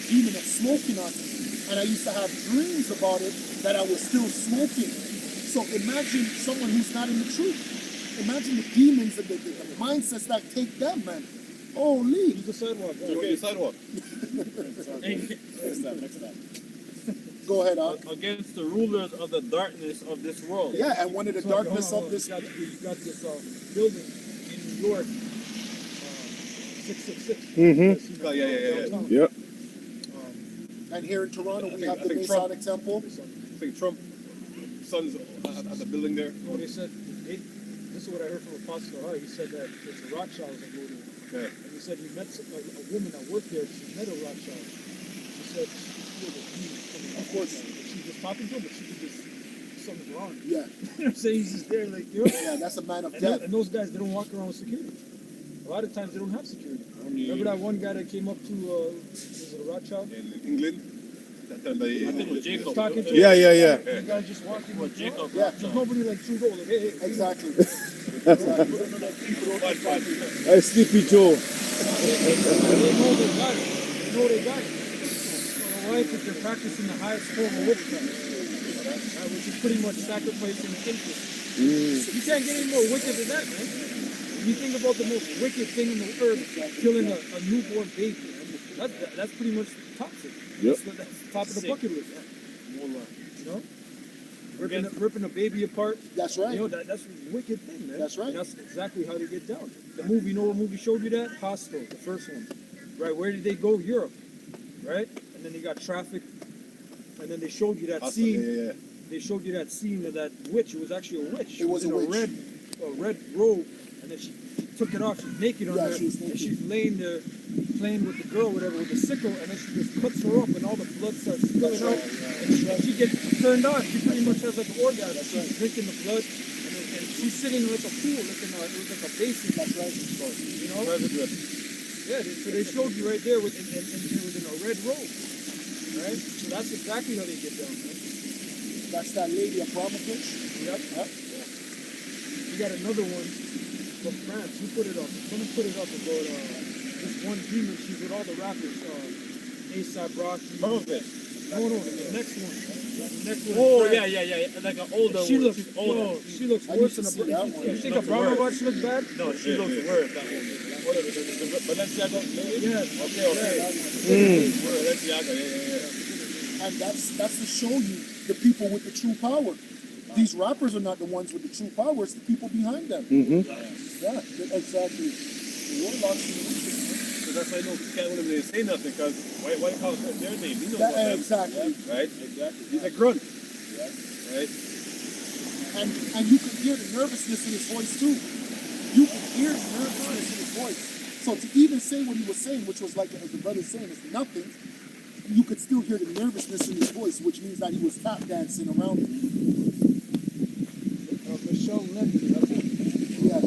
demon of smoking on me. And I used to have dreams about it that I was still smoking. So imagine someone who's not in the truth. Imagine the demons and the mindsets that take them, man. Holy. Use the sidewalk. Okay, sidewalk. Next time. Go ahead, Against the rulers of the darkness of this world. Yeah, and one of the darkness of this. You got this building in New York, 666. Mm-hmm. Oh, yeah. Yep. And here in Toronto, we have I the think Trump- Masonic Temple. I think Trump son's at the building there. Oh, they said, this is what I heard from Apostle Hart. He said that it's a Rothschilds that go there. Okay. And he said he met a woman that worked there. She met a Rothschild. She said she feel the demons coming. Of course. She was talking to him, but she could just, something's wrong. Yeah, You know what I'm saying? He's just there like, you know? yeah, that's a man of And, death. and those guys, they don't walk around with security. A lot of times they don't have security. Remember that one guy that came up to, was it a Rothschild? In England. I think it was Jacob. Talking to Yeah. The guy just walking with Jacob. Yeah. There's nobody like Trudeau. Like, hey. Exactly. Hey, Sleepy Joe. They know they got it. They know they got it. You know why? Because they're practicing the highest form of witchcraft, which is pretty much sacrificing infants. You can't get any more wicked than that, man. You think about the most wicked thing in the earth, killing a newborn baby. That's pretty much toxic. Yep. That's top of the Sick. bucket list. You know? Ripping a baby apart. That's right. You know, that's a wicked thing, man. That's right. That's exactly how they get down. The movie, you know what movie showed you that? Hostel, the first one. Right, where did they go? Europe. Right? And then they got trafficked. And then they showed you that scene. Yeah. They showed you that scene of that witch. It was actually a witch. She It was in a witch. a red robe. And then she took it off. She's naked on Yeah, her. she was And naked. she's laying there playing with the girl, whatever, with the sickle. And then she just cuts her up and all the blood starts spilling out. And she gets turned on. She pretty much has like an orgasm. She's drinking the blood. And she's sitting like a pool. Like it was like a basin. That's right. You know? Yeah, so they showed you right there with, and it was in a red robe. Right? So that's exactly how they get down, man. That's that lady Abramovich. Yep. You got another one from France. Who put it up? Someone put it up about this one demon. She's with all the rappers. A$AP Rocky. No, the next one. The next one. Oh, is yeah. Like an older She one. looks, She's older. she looks I worse need than to see that one. You think Looks Abramovich looks bad? No, she looks worse. That one. Whatever. Balenciaga. Yeah. Okay. Balenciaga. Yeah. And that's to show you the people with the true power. These rappers are not the ones with the true power, it's the people behind them. Mm-hmm. Yeah, exactly. The warlocks and the witches. So that's why I know Cat Williams didn't say nothing, because why call it their name? He knows That- what exactly. right? Exactly. He's a grunt. Right? And you could hear the nervousness in his voice too. You could hear the nervousness in his voice. So to even say what he was saying, which was like the brother's saying, is nothing, you could still hear the nervousness in his voice, which means that he was tap dancing around it. Michelle Levy. That's it. Yeah.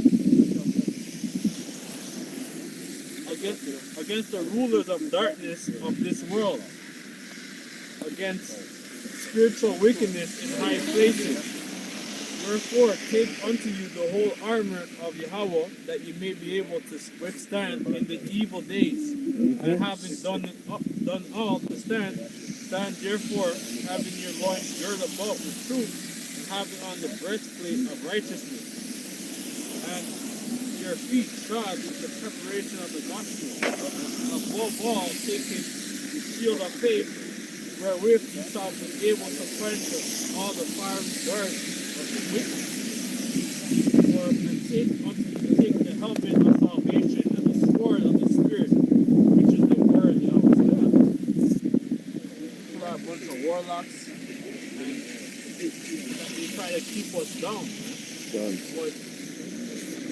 Against the rulers of darkness of this world, against spiritual wickedness in high places. Wherefore, take unto you the whole armor of Yahweh, that you may be able to withstand in the evil days. And having done all to stand, stand therefore, having your loins girded about with truth, and having on the breastplate of righteousness, and your feet shod with the preparation of the gospel. Above all, taking the shield of faith, wherewith you shall be able to quench all the fiery darts of the wicked. And take the helmet of salvation and the sword of the Spirit, which is the word of God. People are a bunch of warlocks, and they try to keep us down. But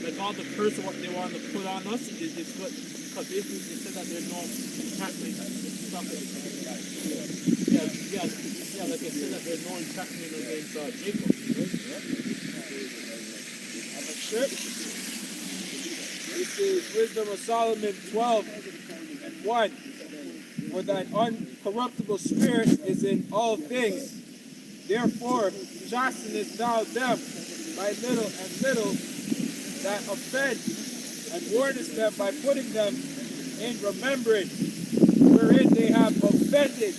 like all the curse of what they want to put on us is what, because basically they said that there's no enchantment stuff like that. Yeah, like they said that there's no enchantment against Jacob. This is Wisdom of Solomon 12 and 1. For thine uncorruptible spirit is in all things, Therefore, chastenest thou them by little and little that offend, and warnest them by putting them in remembrance, wherein they have offended,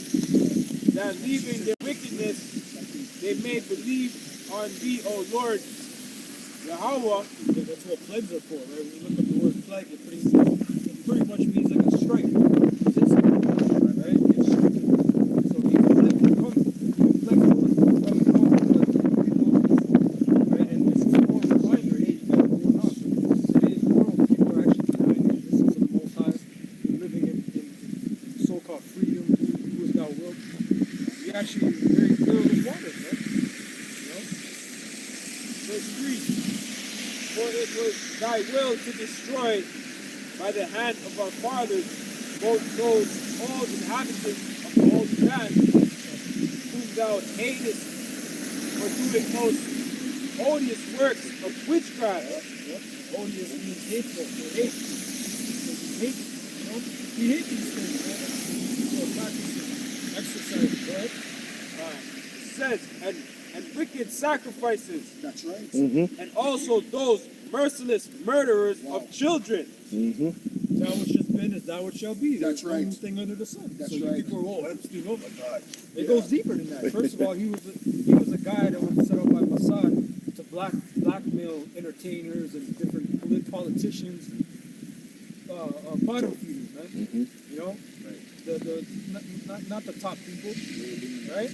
that leaving their wickedness, they may believe on thee, O Lord Yahweh. That's what plagues are for, right? When you look up the word plague, it pretty much means like a strike. It's right? It's striking. So he inflicted on right? And this is more of a reminder, hey, you got going on. Today's world, people are actually denying the existence of the Most High, living in so-called freedom, do as thou wilt. We actually very clear with waters, right? You know? Verse 3. For it was thy will to destroy by the hand of our fathers both those all inhabitants of the holy land, whom thou hatest for doing most odious works of witchcraft. Odious means hateful. They hate. He hates, you know? He hates these things, man. People are practicing exercise, right? It says, and wicked sacrifices, That's right. and also those merciless murderers of children. That which has been is that which shall be. That's There's no right. new thing under the sun. That's so you right. people are, oh, Epstein, oh my God. It goes deeper than that. First of all, he was a guy that was set up by Mossad to blackmail entertainers and different politicians, bottom feeders, man. You know, the not the top people, right?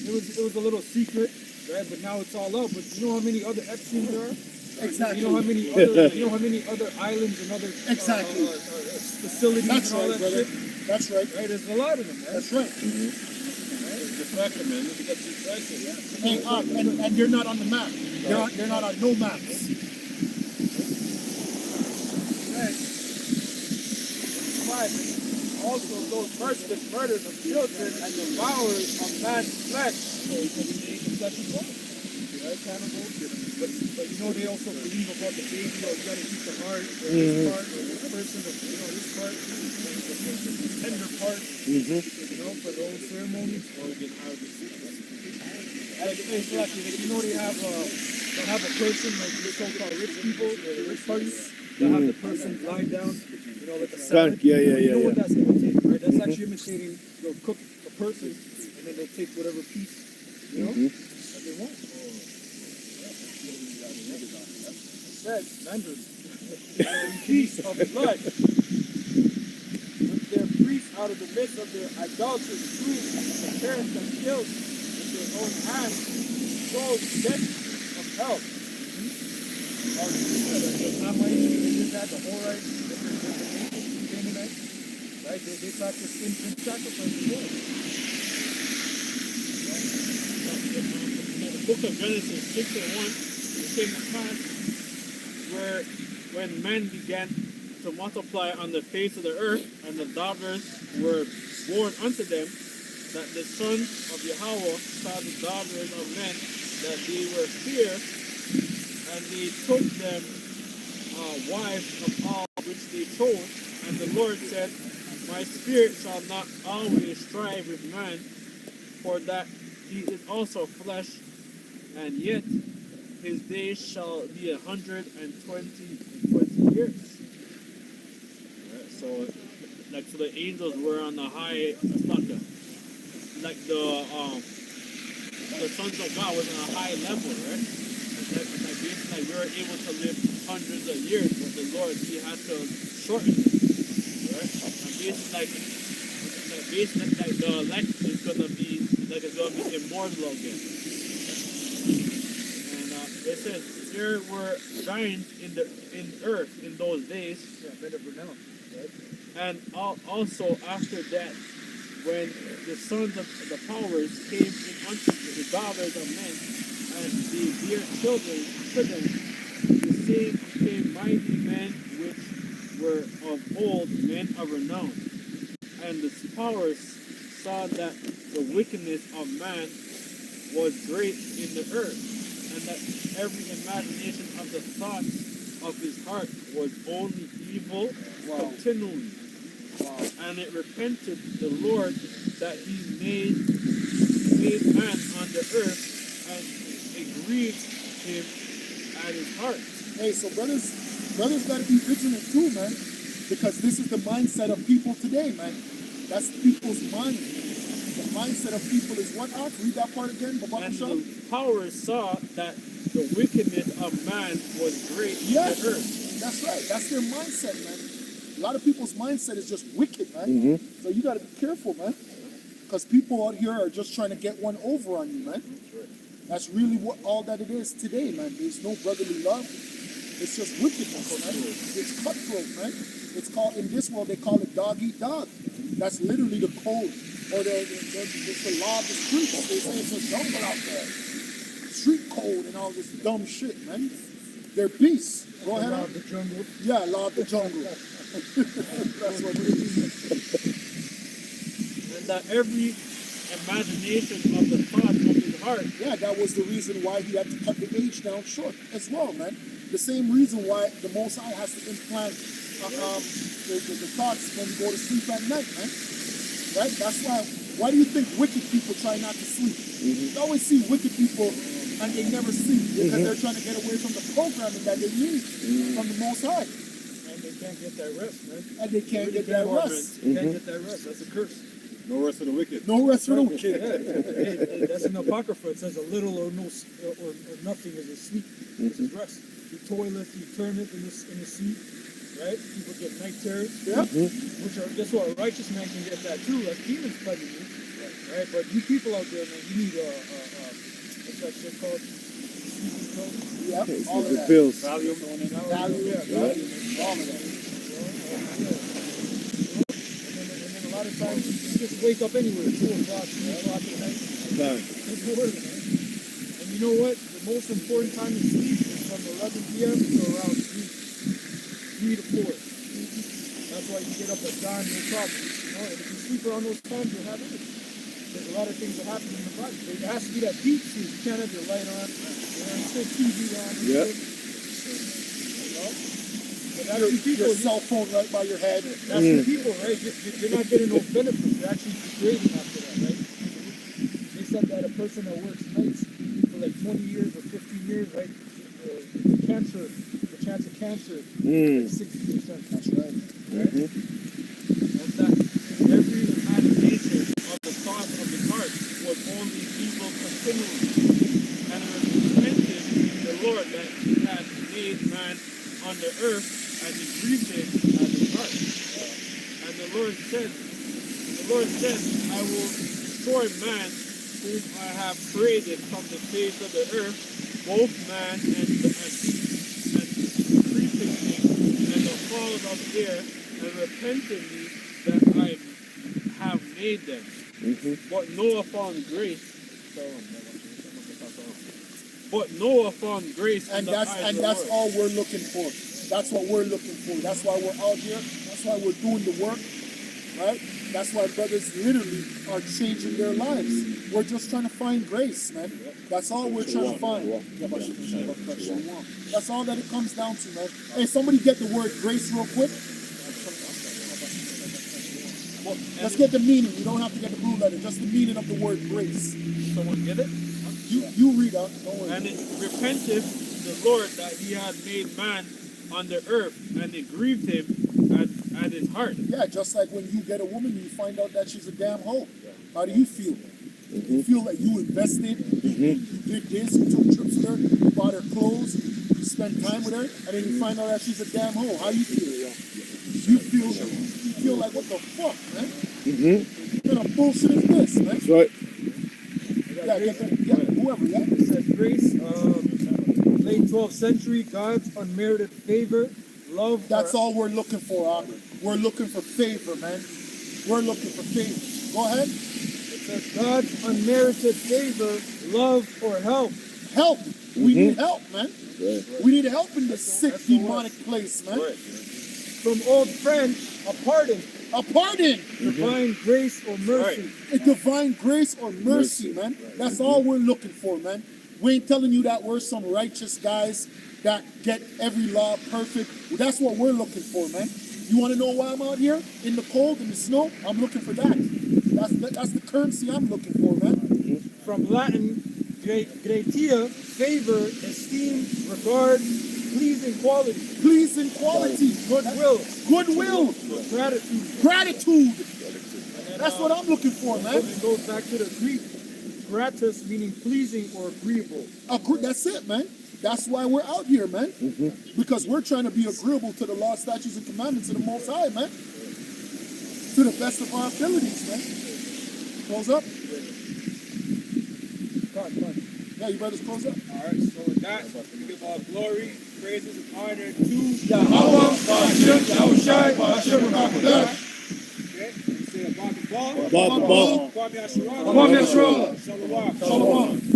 It was a little secret, right? But now it's all out. But you know how many other Epsteins there are? Exactly. You know how many other islands and other Exactly. facilities That's and all right, that brother. shit? That's right. Right, there's a lot of them, right? That's right. Distracted, man. Look at distracted. And they're not on the map. They're not on no maps. Also those merciless murders of children and devourers of man's flesh. So he said he ate the flesh of God. Right, cannibal. But you know they also believe about the baby, or you gotta keep the heart, or this part, or this person, or you know, this part, the tender part, you know, for those ceremonies. Or get out of the like, it's like, you know, they have a person, like the so-called rich people, the rich parties, they have the person lie down, you know, like a salad. Yeah. You know what that's imitating, right? That's actually imitating, they'll cook a person, and then they'll take whatever piece, you know, that they want. Says, Mandarin. piece of blood, with their priests out of the midst of their idolaters, slew and perished and killed with their own hands, souls death of hell. The Hamites, they did that, the Horites, the Canaanites, right? They practice infant sacrifice as well. In the book of Genesis 6:1, it came to pass where when men began to multiply on the face of the earth, and the daughters were born unto them, that the sons of Yahweh saw the daughters of men, that they were fierce, and they took them wives of all which they chose. And the Lord said, my spirit shall not always strive with man, for that he is also flesh, and yet his days shall be 120 years. Right, so the angels were on the high, like the sons of God was on a high level, right? And basically we were able to live hundreds of years, but the Lord, he had to shorten it, right? And basically the elect is gonna be immortal again. It says there were giants in earth in those days. Yeah, better Brunel, right? And also after that, when the sons of the powers came in unto the daughters of men, and they bear children to them, the same became mighty men which were of old, men of renown. And the powers saw that the wickedness of man was great in the earth, and that every imagination of the thoughts of his heart was only evil continually. And it repented the Lord that he made made man on the earth, and it grieved him at his heart. Hey, so brothers got to be vigilant too, man, because this is the mindset of people today, man. That's people's mind. The mindset of people is what? Read that part again, Baba And Shah. the powers saw that the wickedness of man was great in Yes, the earth. that's right. That's their mindset, man. A lot of people's mindset is just wicked, man. So you got to be careful, man, because people out here are just trying to get one over on you, man. That's really what all that it is today, man. There's no brotherly love. It's just wickedness, man. It's cutthroat, man. It's called, in this world, they call it dog eat dog. That's literally the code, or it's the law of the streets. They say it's a jungle out there. Street code and all this dumb shit, man. They're beasts. Go ahead. Law of the jungle. Yeah, law of the jungle. That's what it is. And that every imagination of the thoughts of his heart. Yeah, that was the reason why he had to cut the age down short as well, man. The same reason why the Most High has to implant the thoughts when you go to sleep at night, man. Right? That's why do you think wicked people try not to sleep? You always see wicked people and they never sleep because they're trying to get away from the programming that they need from the Most High. And they can't get that rest, man. And they can't get that rest. You can't get that rest. That's a curse. No rest for the wicked. No rest for the wicked. Hey, that's in the Apocrypha. It says a little or no or nothing is asleep. This is rest. You toilet, you turn it in the sea, right? People get night terrors, Yeah. which are, guess what? A righteous man can get that too. That's demons fighting you, right? But you people out there, man, you need what's that shit called? Sleeping pills. Yeah. All of The that. pills. Value. Yeah, Yeah. All of that. And then a lot of times you just wake up anywhere, 2 o'clock, 3 o'clock at night. It's worse, man. And you know what? The most important time to sleep is from 11 p.m. to around 3 to 4. That's why you get up at dawn, no problem. You know, and if you sleep around those times, you'll have it. There's a lot of things that happen in the body. It has to be that deep sleep. You can't have your light on, still TV on. Yeah. You know? But that's the people. Your cell phone right by your head. That's the people, right? You're not getting no benefits. You're actually degrading after that, right? They said that a person that works nights for like 20 years or 15 years, right? The chance of cancer is 60%. That's right. Right? And that every imagination of the thoughts of his heart was only evil continually. And it was repented the Lord that he had made man on the earth, and he grieved him at his heart. And the Lord said, I will destroy man whom I have created from the face of the earth, both man and beast, and creeping things, and the fowls of the air, and repent in me that I have made them. But Noah found grace. But Noah found grace in And the eyes of the that's Lord. all we're looking for. That's what we're looking for. That's why we're out here. That's why we're doing the work. Right? That's why brothers literally are changing their lives. We're just trying to find grace, man. That's all we're trying to find. That's all that it comes down to, man. Hey, somebody get the word grace real quick. Let's get the meaning. You don't have to get the blue letter. Just the meaning of the word grace. Someone get it? You read out. Don't worry. And it repenteth the Lord that he had made man on the earth, and it grieved him at his heart. Yeah, just like when you get a woman, you find out that she's a damn hoe. How do you feel? You feel like you invested, you did this, you took trips with her, you bought her clothes, you spent time with her, and then you find out that she's a damn hoe. How you feel? You feel like, what the fuck, man? What kind of bullshit is this, man? That's right. Yeah, whoever, yeah. It says grace, late 12th century, God's unmerited favor, love. That's all we're looking for, Aubrey. We're looking for favor, man. We're looking for favor. Go ahead. It says God's unmerited favor, love, or help. Help. We need help, man. We need help in this sick, demonic place, man. From old French, a pardon, A pardon. divine grace or mercy. A divine grace or mercy, man. That's all we're looking for, man. We ain't telling you that we're some righteous guys that get every law perfect. Well, that's what we're looking for, man. You want to know why I'm out here in the cold, in the snow? I'm looking for that. That's the currency I'm looking for, man. from Latin gratia, favor, esteem, regard, pleasing quality, Pleasing quality. goodwill, Goodwill. gratitude. Gratitude. And then, That's what I'm looking for, man. It goes back to the Greek, gratus meaning pleasing or agreeable. That's it, man. That's why we're out here, man. Because we're trying to be agreeable to the law, statutes, and commandments of the Most High, man. To the best of our abilities, man. Close up. Yeah, you brothers close up. All right, so with that, we give all glory, praises, and honor to Yahweh, Ba'ashem, Yahushai, Ba'ashem, Rakadah. Okay, we say a Baba Ball, Baba Ball. Kwame Asherah, Kwame Asherah. Shalom. Shalom.